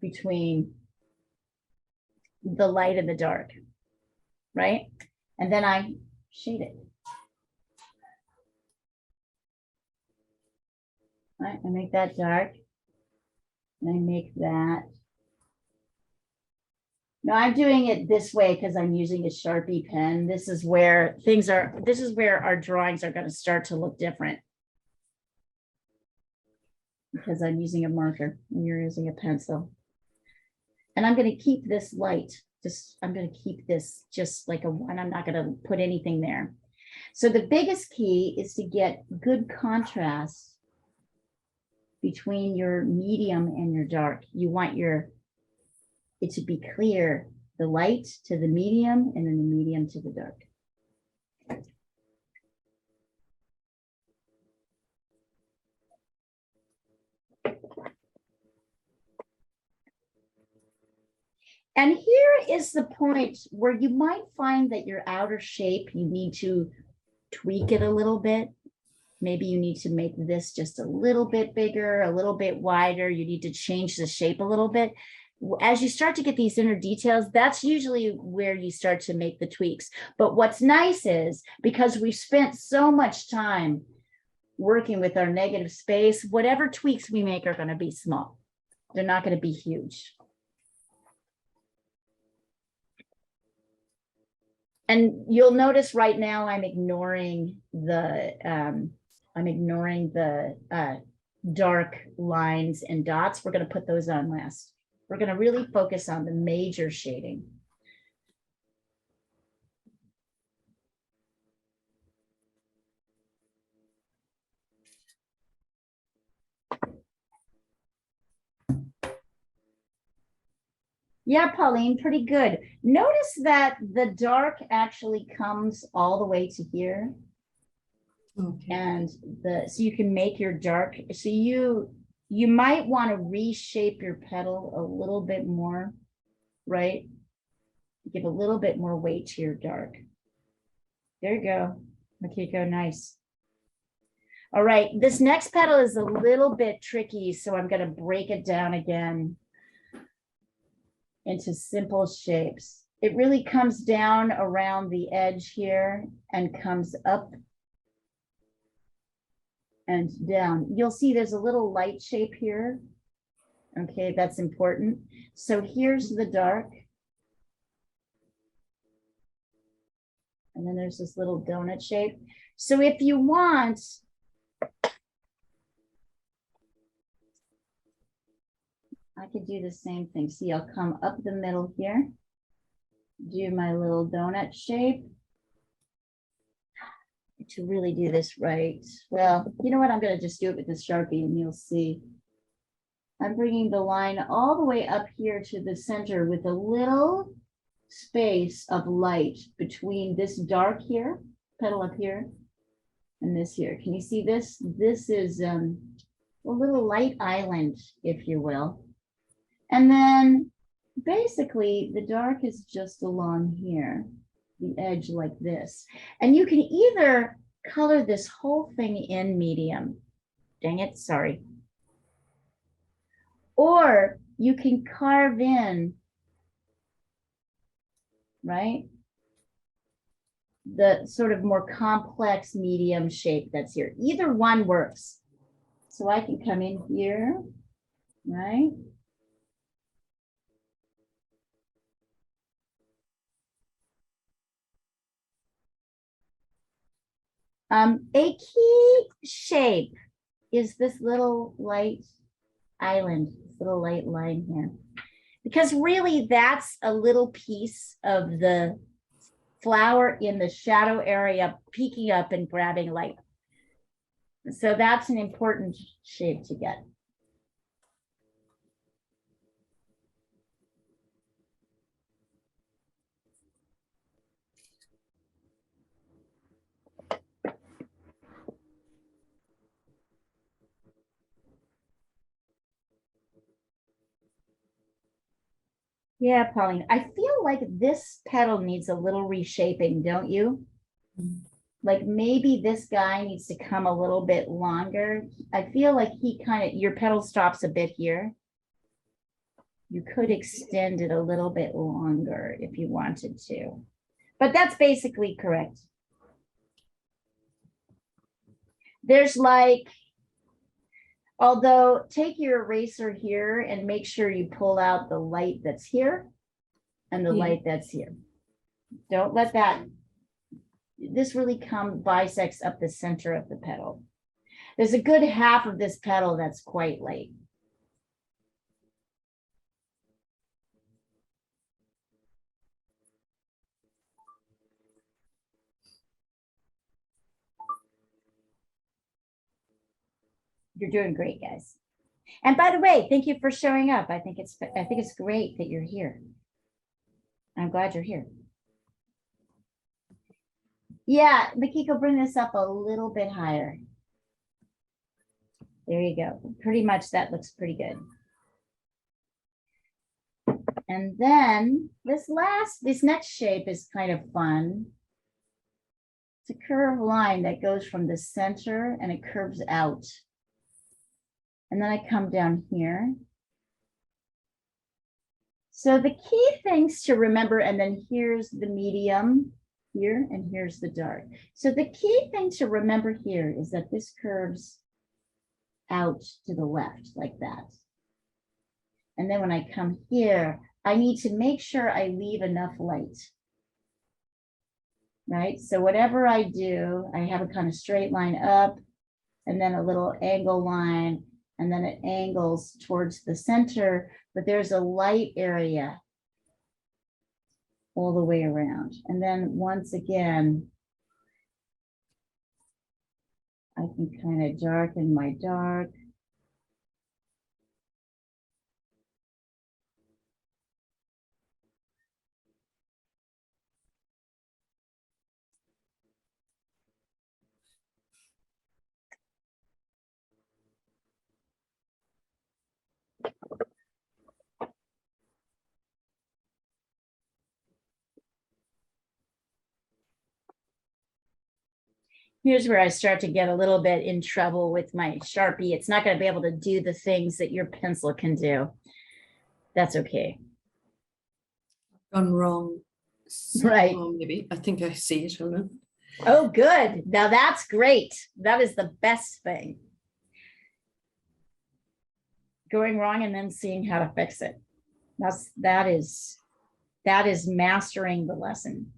between the light and the dark, right? And then I shade it. Right, I make that dark, and I make that. Now I'm doing it this way because I'm using a Sharpie pen. This is where things are, this is where our drawings are going to start to look different. Because I'm using a marker and you're using a pencil. And I'm going to keep this light, I'm going to keep this just like a 1. I'm not going to put anything there. So the biggest key is to get good contrast between your medium and your dark. You want it to be clear, the light to the medium and then the medium to the dark. And here is the point where you might find that your outer shape, you need to tweak it a little bit. Maybe you need to make this just a little bit bigger, a little bit wider. You need to change the shape a little bit. As you start to get these inner details, that's usually where you start to make the tweaks. But what's nice is, because we've spent so much time working with our negative space, whatever tweaks we make are going to be small. They're not going to be huge. And you'll notice right now I'm ignoring the dark lines and dots. We're going to put those on last. We're going to really focus on the major shading. Yeah, Pauline, pretty good. Notice that the dark actually comes all the way to here. Okay. And so you can make your dark, so you might want to reshape your petal a little bit more, right? Give a little bit more weight to your dark. There you go. Makiko, nice. All right, this next petal is a little bit tricky, so I'm going to break it down again into simple shapes. It really comes down around the edge here and comes up and down. You'll see there's a little light shape here. Okay, that's important. So here's the dark. And then there's this little donut shape. So if you want, I could do the same thing. See, I'll come up the middle here, do my little donut shape. To really do this right, well, you know what? I'm going to just do it with this Sharpie and you'll see. I'm bringing the line all the way up here to the center with a little space of light between this dark here, petal up here, and this here. Can you see this? This is a little light island, if you will. And then basically the dark is just along here, the edge like this. And you can either color this whole thing in medium. Dang it, sorry. Or you can carve in, right? the sort of more complex medium shape that's here. Either one works. So I can come in here, right? A key shape is this little light island, this little light line here. Because really that's a little piece of the flower in the shadow area peeking up and grabbing light. So that's an important shape to get. Yeah, Pauline, I feel like this petal needs a little reshaping, don't you? Like maybe this guy needs to come a little bit longer. I feel like he kind of, your petal stops a bit here. You could extend it a little bit longer if you wanted to, but that's basically correct. There's like, although take your eraser here and make sure you pull out the light that's here and the Yeah. light that's here. Don't let that, this really bisects up the center of the petal. There's a good half of this petal that's quite light. You're doing great, guys. And by the way, thank you for showing up. I think it's great that you're here. I'm glad you're here. Yeah, Makiko, bring this up a little bit higher. There you go. Pretty much that looks pretty good. And then this next shape is kind of fun. It's a curved line that goes from the center and it curves out. And then I come down here. So the key things to remember, and then here's the medium here, and here's the dark. So the key thing to remember here is that this curves out to the left like that. And then when I come here, I need to make sure I leave enough light. Right? So whatever I do, I have a kind of straight line up and then a little angle line, and then it angles towards the center, but there's a light area all the way around. And then once again, I can kind of darken my dark. Here's where I start to get a little bit in trouble with my Sharpie. It's not going to be able to do the things that your pencil can do. That's okay. Gone wrong. Right. Oh, maybe. I think I see it. Hold on. Oh, good. Now that's great. That is the best thing. Going wrong and then seeing how to fix it. That is mastering the lesson.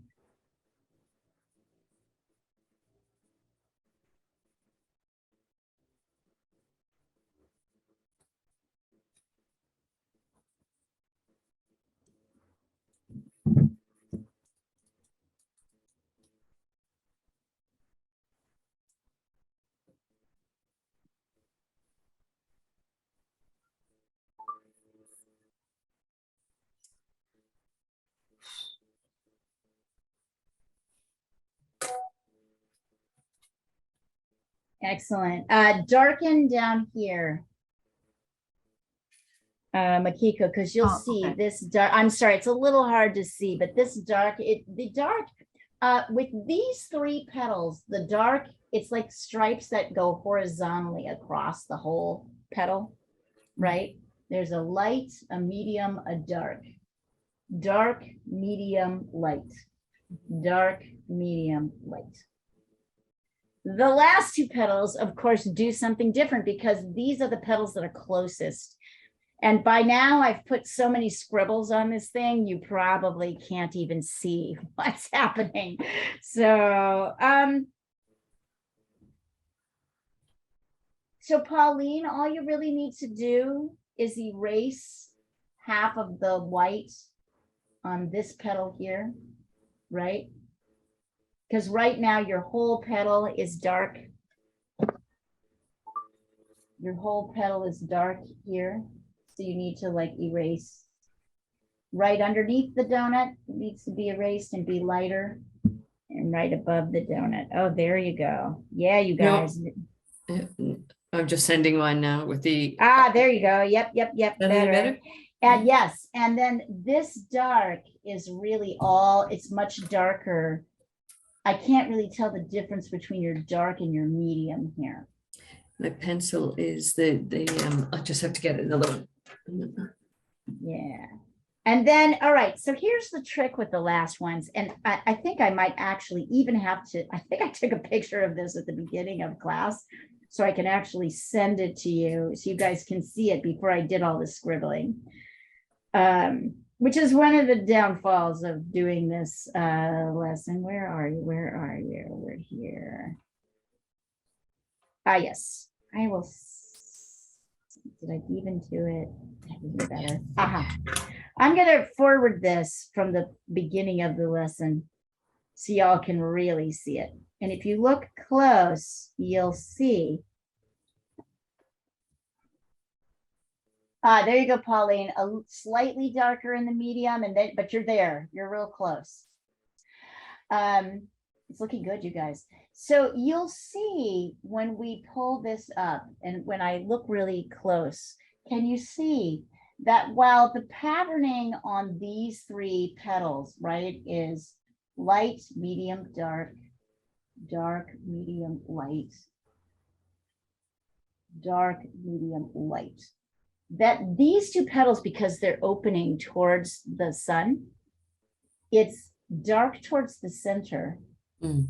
Excellent. Darken down here. Makiko, because you'll see okay. this dark. I'm sorry, it's a little hard to see, but this dark, with these three petals, the dark, it's like stripes that go horizontally across the whole petal, right? There's a light, a medium, a dark. Dark, medium, light. Dark, medium, light. The last two petals, of course, do something different because these are the petals that are closest. And by now I've put so many scribbles on this thing, you probably can't even see what's happening. So, so Pauline, all you really need to do is erase half of the white on this petal here, right? Because right now your whole petal is dark. Your whole petal is dark here. So you need to like erase right underneath the donut. It needs to be erased and be lighter. And right above the donut. Oh, there you go. Yeah, you No. guys. I'm just sending one now with the. Ah, there you go. Yep. That any Better. better? And yes, and then this dark is really all, it's much darker. I can't really tell the difference between your dark and your medium here. My pencil is I just have to get another one. Yeah. And then, all right, so here's the trick with the last ones. And I think I might actually even have to, I think I took a picture of this at the beginning of class, so I can actually send it to you so you guys can see it before I did all the scribbling. Which is one of the downfalls of doing this lesson. Where are you? We're here. Ah, yes, I will. Did I even do it? Even better. Aha. I'm going to forward this from the beginning of the lesson so y'all can really see it. And if you look close, you'll see. There you go, Pauline. A slightly darker in the medium, and then but you're there. You're real close. It's looking good, you guys. So you'll see when we pull this up and when I look really close, can you see that while the patterning on these three petals, right, is light, medium, dark, dark, medium, light, dark, medium, light, that these two petals, because they're opening towards the sun, it's dark towards the center. Mm.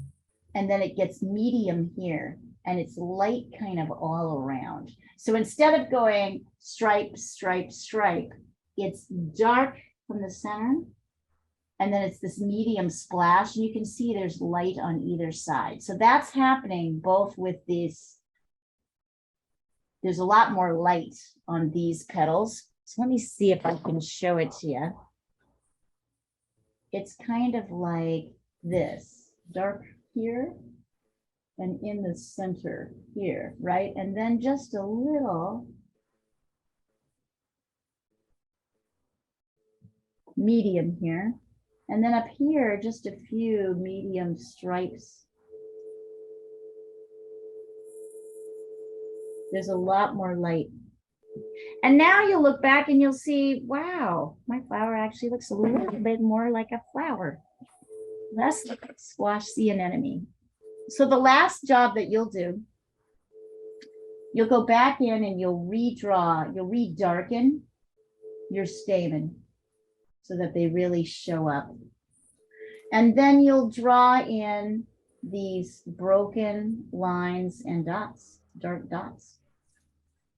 And then it gets medium here and it's light kind of all around. So instead of going stripe, stripe, stripe, it's dark from the center. And then it's this medium splash. And you can see there's light on either side. So that's happening both with these. There's a lot more light on these petals. So let me see if I can show it to you. It's kind of like this, dark here and in the center here, right? And then just a little medium here. And then up here, just a few medium stripes. There's a lot more light. And now you'll look back and you'll see, wow, my flower actually looks a little bit more like a flower. Less like a squash sea anemone. So the last job that you'll do, you'll go back in and you'll redraw, you'll redarken your stamen so that they really show up. And then you'll draw in these broken lines and dots, dark dots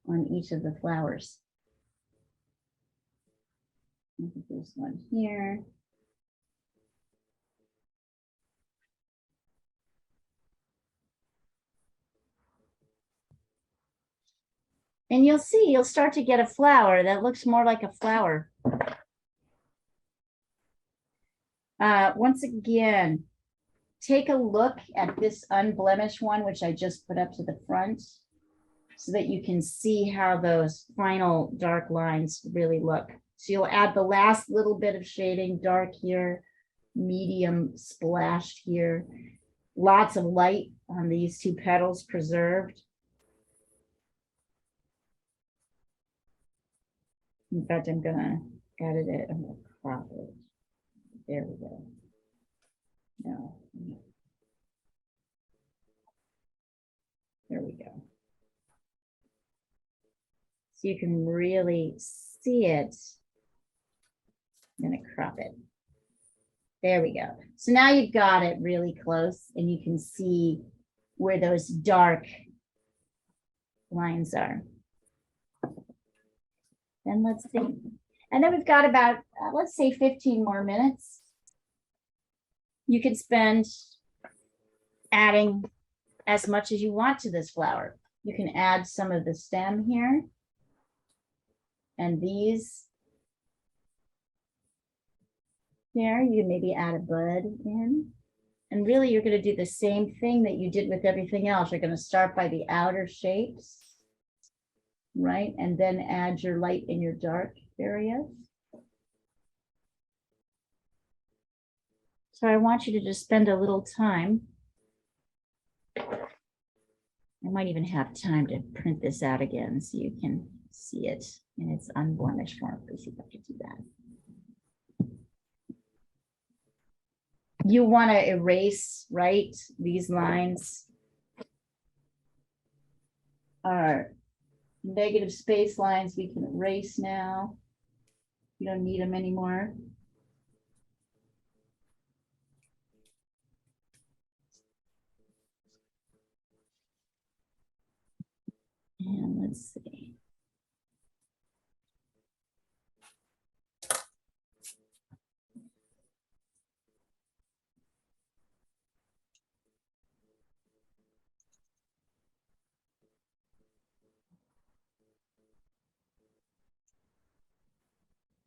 on each of the flowers. I think there's one here. And you'll see, you'll start to get a flower that looks more like a flower. Once again, take a look at this unblemished one, which I just put up to the front, so that you can see how those final dark lines really look. So you'll add the last little bit of shading, dark here, medium splashed here, lots of light on these two petals preserved. In fact, I'm gonna edit it, I'm gonna crop it. There we go. No. There we go. So you can really see it. I'm gonna crop it. There we go. So now you've got it really close and you can see where those dark lines are. Then let's see. And then we've got about, let's say 15 more minutes. You can spend adding as much as you want to this flower. You can add some of the stem here. And these here, you can maybe add a bud in. And really, you're going to do the same thing that you did with everything else. You're going to start by the outer shapes, right? And then add your light and your dark areas. So I want you to just spend a little time. I might even have time to print this out again so you can see it in its unblemished form. Let's see if I can do that. You want to erase, right? These lines are negative space lines. We can erase now. You don't need them anymore. And let's see.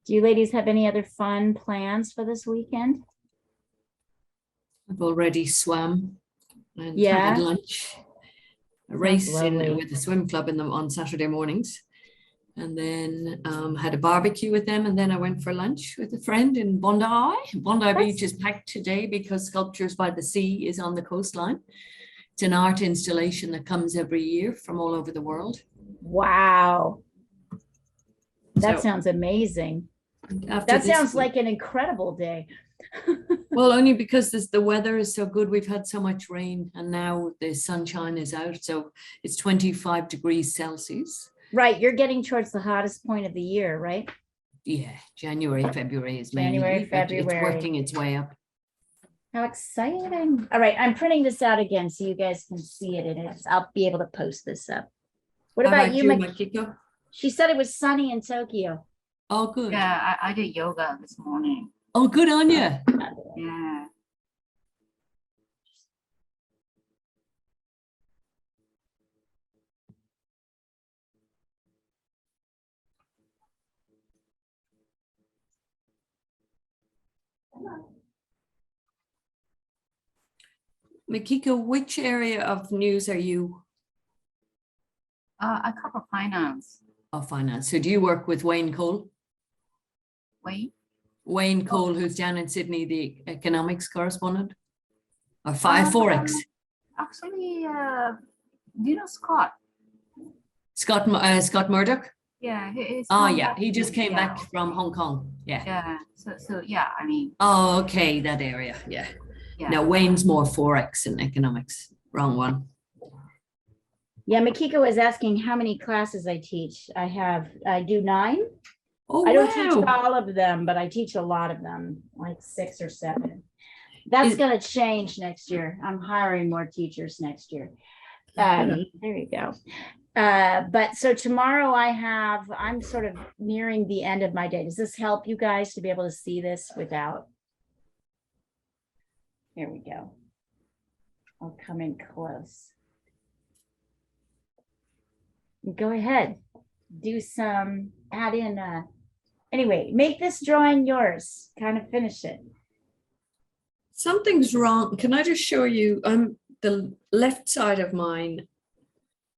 Do you ladies have any other fun plans for this weekend? I've already swam and Yeah. had lunch, a race lovely. with the swim club on Saturday mornings, and then had a barbecue with them, and then I went for lunch with a friend in Bondi. Bondi Beach is packed today because Sculptures by the Sea is on the coastline. It's an art installation that comes every year from all over the world. Wow. That So, sounds amazing. after That this sounds week- like an incredible day. well, only because the weather is so good. We've had so much rain and now the sunshine is out. So it's 25 degrees Celsius. Right. You're getting towards the hottest point of the year, right? Yeah, January, February is mainly, January, but it's February. working its way up. How exciting. All right. I'm printing this out again so you guys can see it. And I'll be able to post this up. What How about you, Makiko? She said it was sunny in Tokyo. Oh, good. Yeah, I did yoga this morning. Oh, good on you. Yeah. Makiko, which area of news are you? I cover finance. Oh, finance. So do you work with Wayne Cole? Wait. Wayne Cole, who's down in Sydney, the economics correspondent? Or Um, Forex? Actually, do you know Scott? Scott Murdoch? Yeah, he's Oh, come yeah. back He just to- came yeah. back from Hong Kong. Yeah. Yeah. So yeah, I mean, Oh, okay. That area. Yeah. yeah. No, Wayne's more Forex and economics. Wrong one. Yeah, Makiko is asking how many classes I teach. I do 9. Oh, I don't teach wow. all of them, but I teach a lot of them, like 6 or 7. That's Is- going to change next year. I'm hiring more teachers next year. Okay. There you go. But so tomorrow I'm sort of nearing the end of my day. Does this help you guys to be able to see this without? Here we go. I'll come in close. Go ahead. Do some, add in, anyway, make this drawing yours, kind of finish it. Something's wrong. Can I just show you? The left side of mine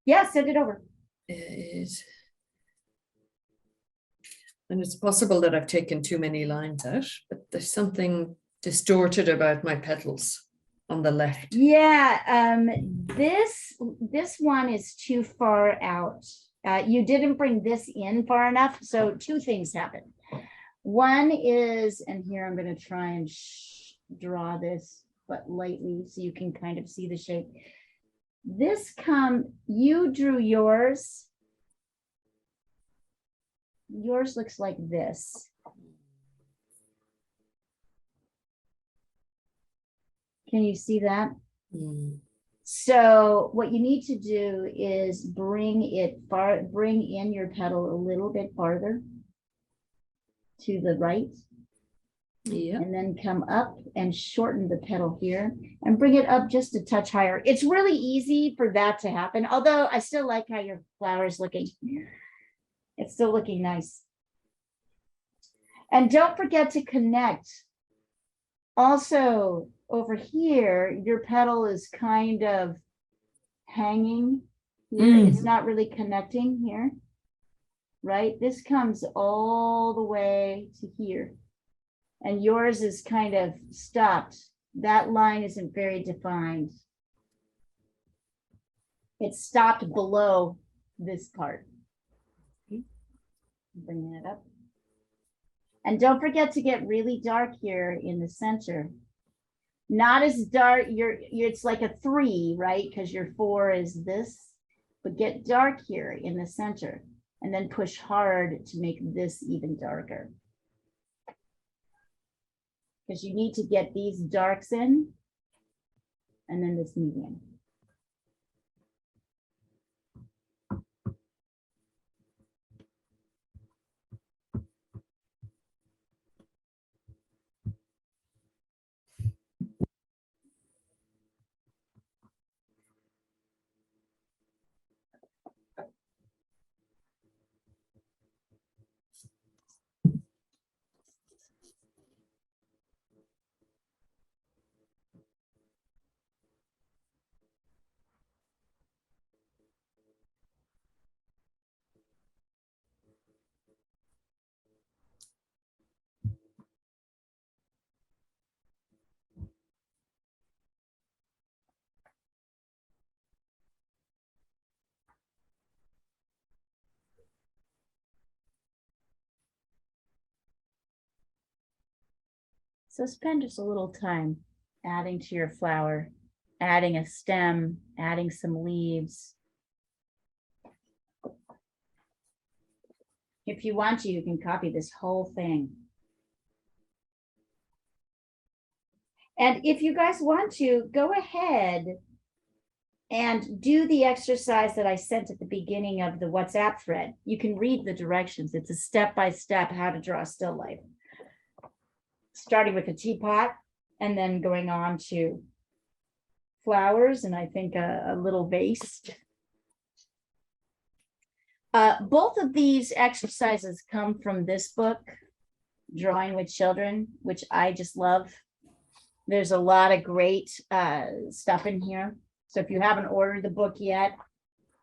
Yeah, send it over. is, and it's possible that I've taken too many lines out, but there's something distorted about my petals on the left. Yeah, this one is too far out. You didn't bring this in far enough, so 2 things happen. One is, and here I'm going to try and draw this, but lightly so you can kind of see the shape. You drew yours. Yours looks like this. Can you see that? Mm. So what you need to do is bring in your petal a little bit farther to the right, Yeah. and then come up and shorten the petal here and bring it up just a touch higher. It's really easy for that to happen, although I still like how your flower is looking. It's still looking nice. And don't forget to connect. Also, over here, your petal is kind of hanging here. Mm. It's not really connecting here, right? This comes all the way to here. And yours is kind of stopped. That line isn't very defined. It's stopped below this part. Bringing it up. And don't forget to get really dark here in the center. Not as dark, it's like a 3, right? Because your 4 is this, but get dark here in the center and then push hard to make this even darker. Because you need to get these darks in and then this medium. So spend just a little time adding to your flower, adding a stem, adding some leaves. If you want to, you can copy this whole thing. And if you guys want to, go ahead and do the exercise that I sent at the beginning of the WhatsApp thread. You can read the directions. It's a step-by-step how to draw a still life. Starting with a teapot and then going on to flowers and I think a little vase. Both of these exercises come from this book, Drawing with Children, which I just love. There's a lot of great stuff in here. So if you haven't ordered the book yet,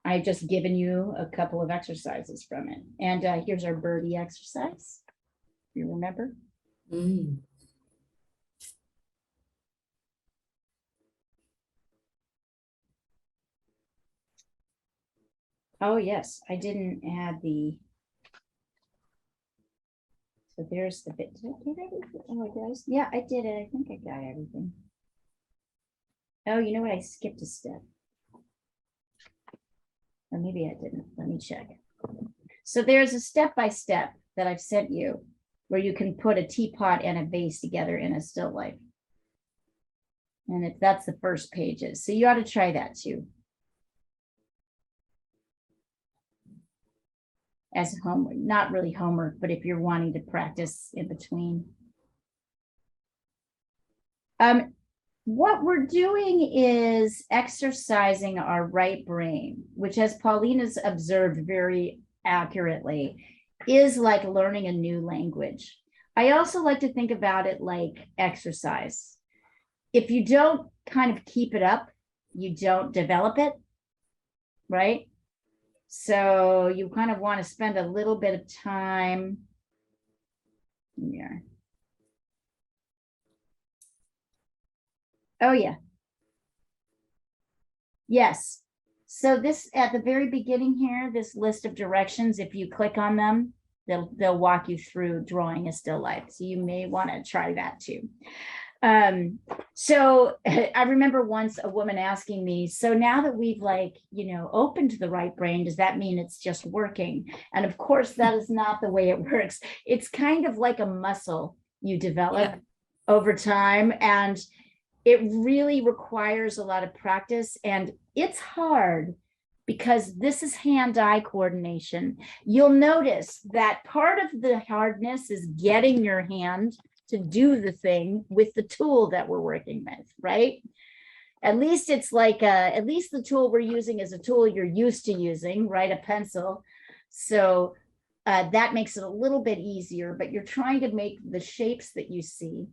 I've just given you a couple of exercises from it. And here's our birdie exercise. You remember? Mm. Oh, yes, I didn't add the. So there's the bit. Did I get everything? Oh, guys. Yeah, I did it. I think I got everything. Oh, you know what? I skipped a step. Or maybe I didn't. Let me check. So there's a step-by-step that I've sent you where you can put a teapot and a vase together in a still life. And that's the first pages. So you ought to try that too. As homework, not really homework, but if you're wanting to practice in between. What we're doing is exercising our right brain, which, as Pauline has observed very accurately, is like learning a new language. I also like to think about it like exercise. If you don't kind of keep it up, you don't develop it, right? So you kind of want to spend a little bit of time. Yeah. Oh, yeah. Yes. So this at the very beginning here, this list of directions, if you click on them, they'll walk you through drawing a still life. So you may want to try that too. So I remember once a woman asking me, so now that we've opened the right brain, does that mean it's just working? And of course, that is not the way it works. It's kind of like a muscle you develop over time. And it really requires a lot of practice, and it's hard because this is hand-eye coordination. You'll notice that part of the hardness is getting your hand to do the thing with the tool that we're working with, right? At least it's like, at least the tool we're using is a tool you're used to using, right? A pencil. So that makes it a little bit easier, but you're trying to make the shapes that you see.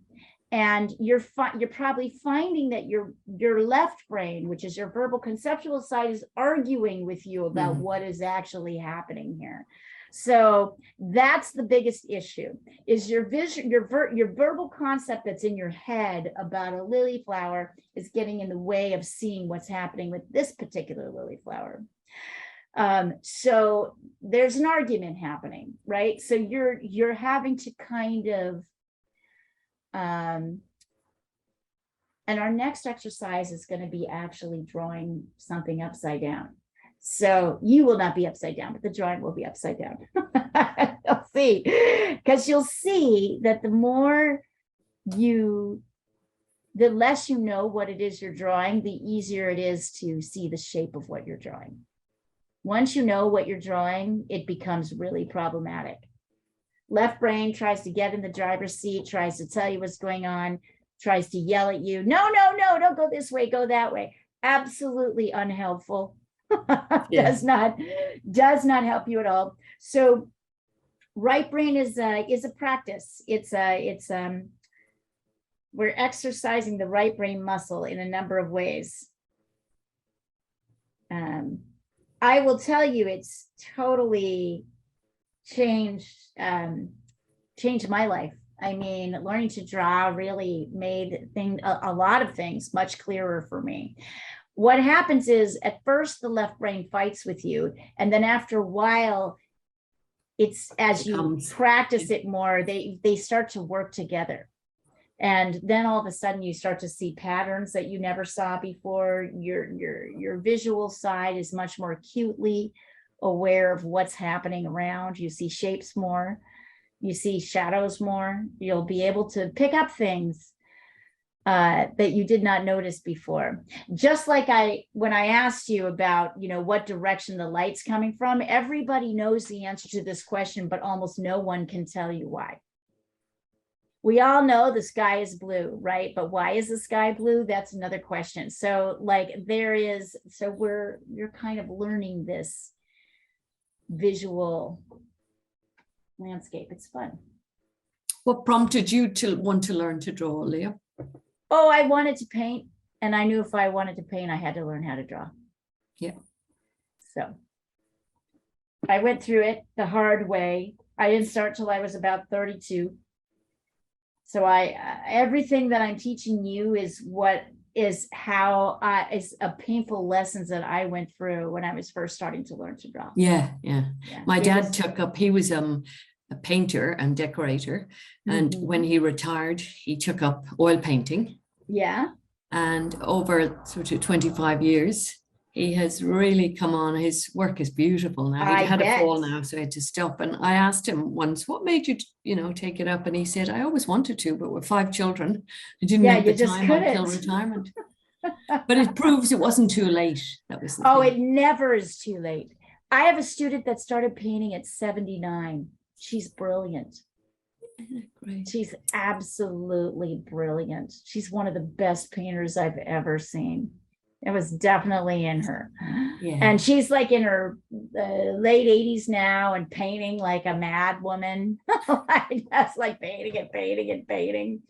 And you're probably finding that your left brain, which is your verbal conceptual side, is arguing with you about what is actually happening here. So that's the biggest issue, is your vision, your verbal concept that's in your head about a lily flower is getting in the way of seeing what's happening with this particular lily flower. So there's an argument happening, right? So you're having to kind of, and our next exercise is going to be actually drawing something upside down. So you will not be upside down, but the drawing will be upside down. You'll see, because you'll see that the less you know what it is you're drawing, the easier it is to see the shape of what you're drawing. Once you know what you're drawing, it becomes really problematic. Left brain tries to get in the driver's seat, tries to tell you what's going on, tries to yell at you. No, no, no, don't go this way, go that way. Absolutely unhelpful. Does not help you at all. So right brain is a practice. We're exercising the right brain muscle in a number of ways. I will tell you, it's totally changed my life. I mean, learning to draw really made a lot of things much clearer for me. What happens is, at first the left brain fights with you, and then after a while, it's as you practice it more, they start to work together. And then all of a sudden you start to see patterns that you never saw before. Your visual side is much more acutely aware of what's happening around. You see shapes more, you see shadows more. You'll be able to pick up things that you did not notice before. Just like when I asked you about, what direction the light's coming from, everybody knows the answer to this question, but almost no one can tell you why. We all know the sky is blue, right? But why is the sky blue? That's another question. So you're kind of learning this visual landscape. It's fun. What prompted you to want to learn to draw, Leah? Oh, I wanted to paint, and I knew if I wanted to paint, I had to learn how to draw. Yeah. So I went through it the hard way. I didn't start till I was about 32. So everything that I'm teaching you is a painful lessons that I went through when I was first starting to learn to draw. Yeah. My dad he was a painter and decorator. And when he retired, he took up oil painting. Yeah. And over sort of 25 years, he has really come on. His work is beautiful now. He had a fall now, so he had to stop. And I asked him once, what made you, take it up? And he said, I always wanted to, but with 5 children, I didn't have the time until retirement. But it proves it wasn't too late. That was the thing. It never is too late. I have a student that started painting at 79. She's brilliant. Great. She's absolutely brilliant. She's one of the best painters I've ever seen. It was definitely in her. Yeah. And she's like in her late 80s now and painting like a mad woman. That's like painting and painting and painting.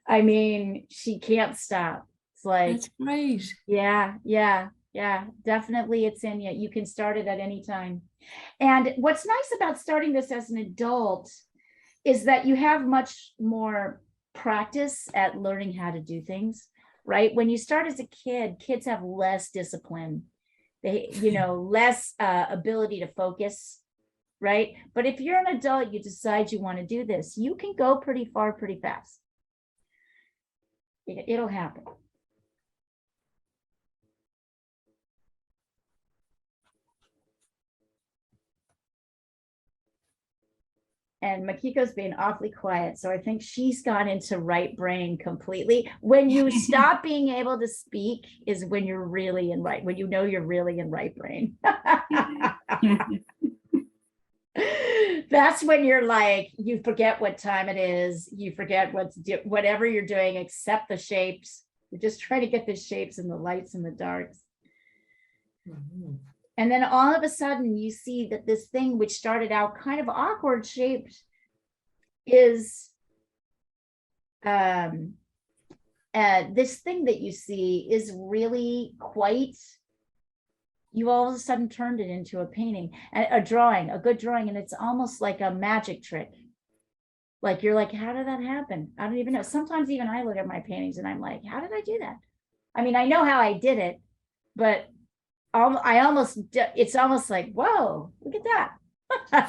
I mean, she can't stop. It's like, that's great. Yeah. Definitely it's in you. You can start it at any time. And what's nice about starting this as an adult is that you have much more practice at learning how to do things, right? When you start as a kid, kids have less discipline. They, less ability to focus, right? But if you're an adult, you decide you want to do this, you can go pretty far, pretty fast. It'll happen. And Makiko's being awfully quiet. So I think she's gone into right brain completely. When you stop being able to speak is when you're really in right, when you know you're really in right brain. That's when you're like, you forget what time it is. You forget whatever you're doing, except the shapes. You're just trying to get the shapes and the lights and the darks. Mhm. And then all of a sudden you see that this thing, which started out kind of awkward shaped, is this thing that you see is really quite, you all of a sudden turned it into a painting, a drawing, a good drawing. And it's almost like a magic trick. Like you're like, how did that happen? I don't even know. Sometimes even I look at my paintings and I'm like, how did I do that? I mean, I know how I did it, but it's almost like, whoa, look at that.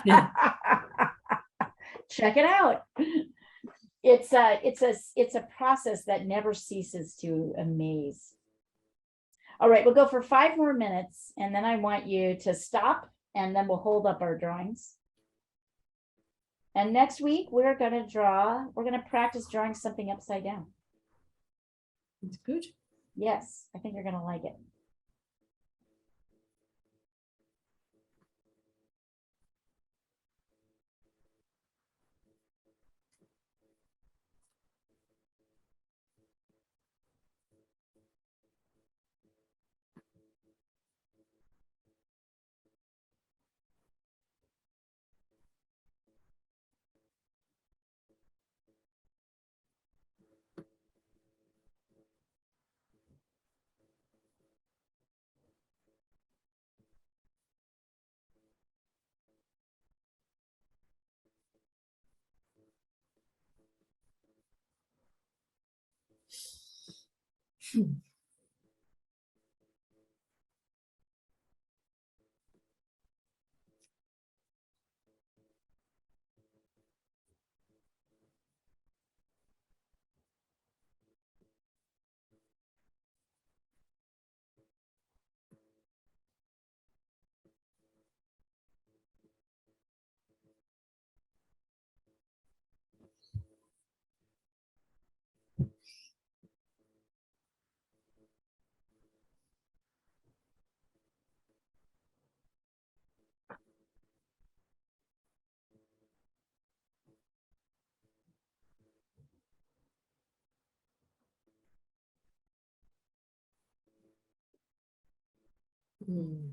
Yeah. Check it out. It's a process that never ceases to amaze. All right, we'll go for 5 more minutes and then I want you to stop and then we'll hold up our drawings. And next week we're going to practice drawing something upside down. It's good. Yes, I think you're going to like it. Mm.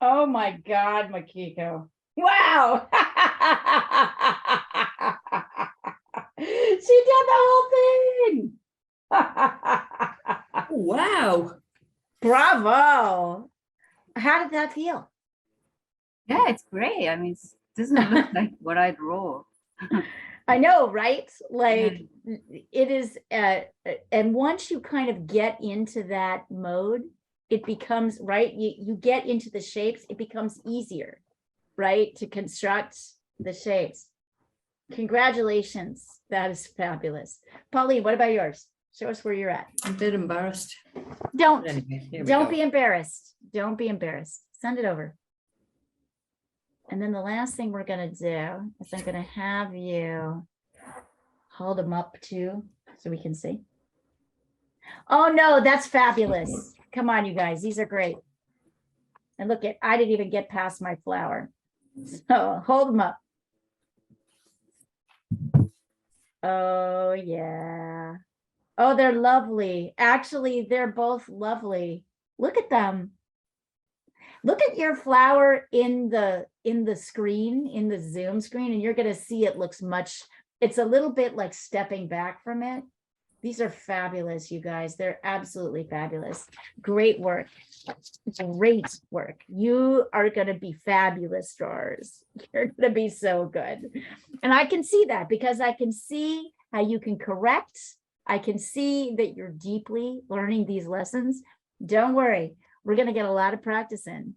Oh my God, Makiko. Wow. She did the whole thing. Wow. Bravo. How did that feel? Yeah, it's great. I mean, it doesn't look like what I draw. I know, right? Like it is, and once you kind of get into that mode, it becomes, right? You get into the shapes, it becomes easier, right? To construct the shapes. Congratulations. That is fabulous. Pauline, what about yours? Show us where you're at. I'm a bit embarrassed. Don't, But anyway, here we don't go. be embarrassed. Don't be embarrassed. Send it over. And then the last thing we're gonna do is I'm gonna have you hold them up too, so we can see. Oh no, that's fabulous. Come on, you guys, these are great. And look at, I didn't even get past my flower. So hold them up. Oh yeah. Oh, they're lovely. Actually, they're both lovely. Look at them. Look at your flower in the screen, in the Zoom screen, and you're gonna see it looks much, it's a little bit like stepping back from it. These are fabulous, you guys. They're absolutely fabulous. Great work. Great work. You are going to be fabulous drawers. You're going to be so good. And I can see that because I can see how you can correct. I can see that you're deeply learning these lessons. Don't worry. We're going to get a lot of practice in.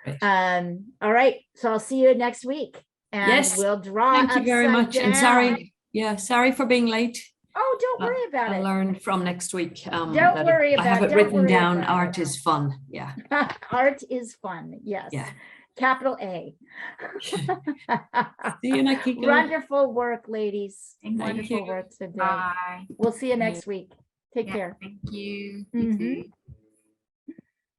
Right. All right. So I'll see you next week. And Yes, we'll draw. Thank you very much. And upside down. sorry for being late. Oh, don't worry about I'll it. learn from next week. Don't that worry I have about- it don't written worry down. about Art it. is fun. Yeah. Art is fun. Yes. Yeah. Capital A. See you, Nakiko. Wonderful work, ladies. Thank Wonderful you. work today. Bye. We'll see you next week. Take Yeah, care. thank you. Mhm. You too.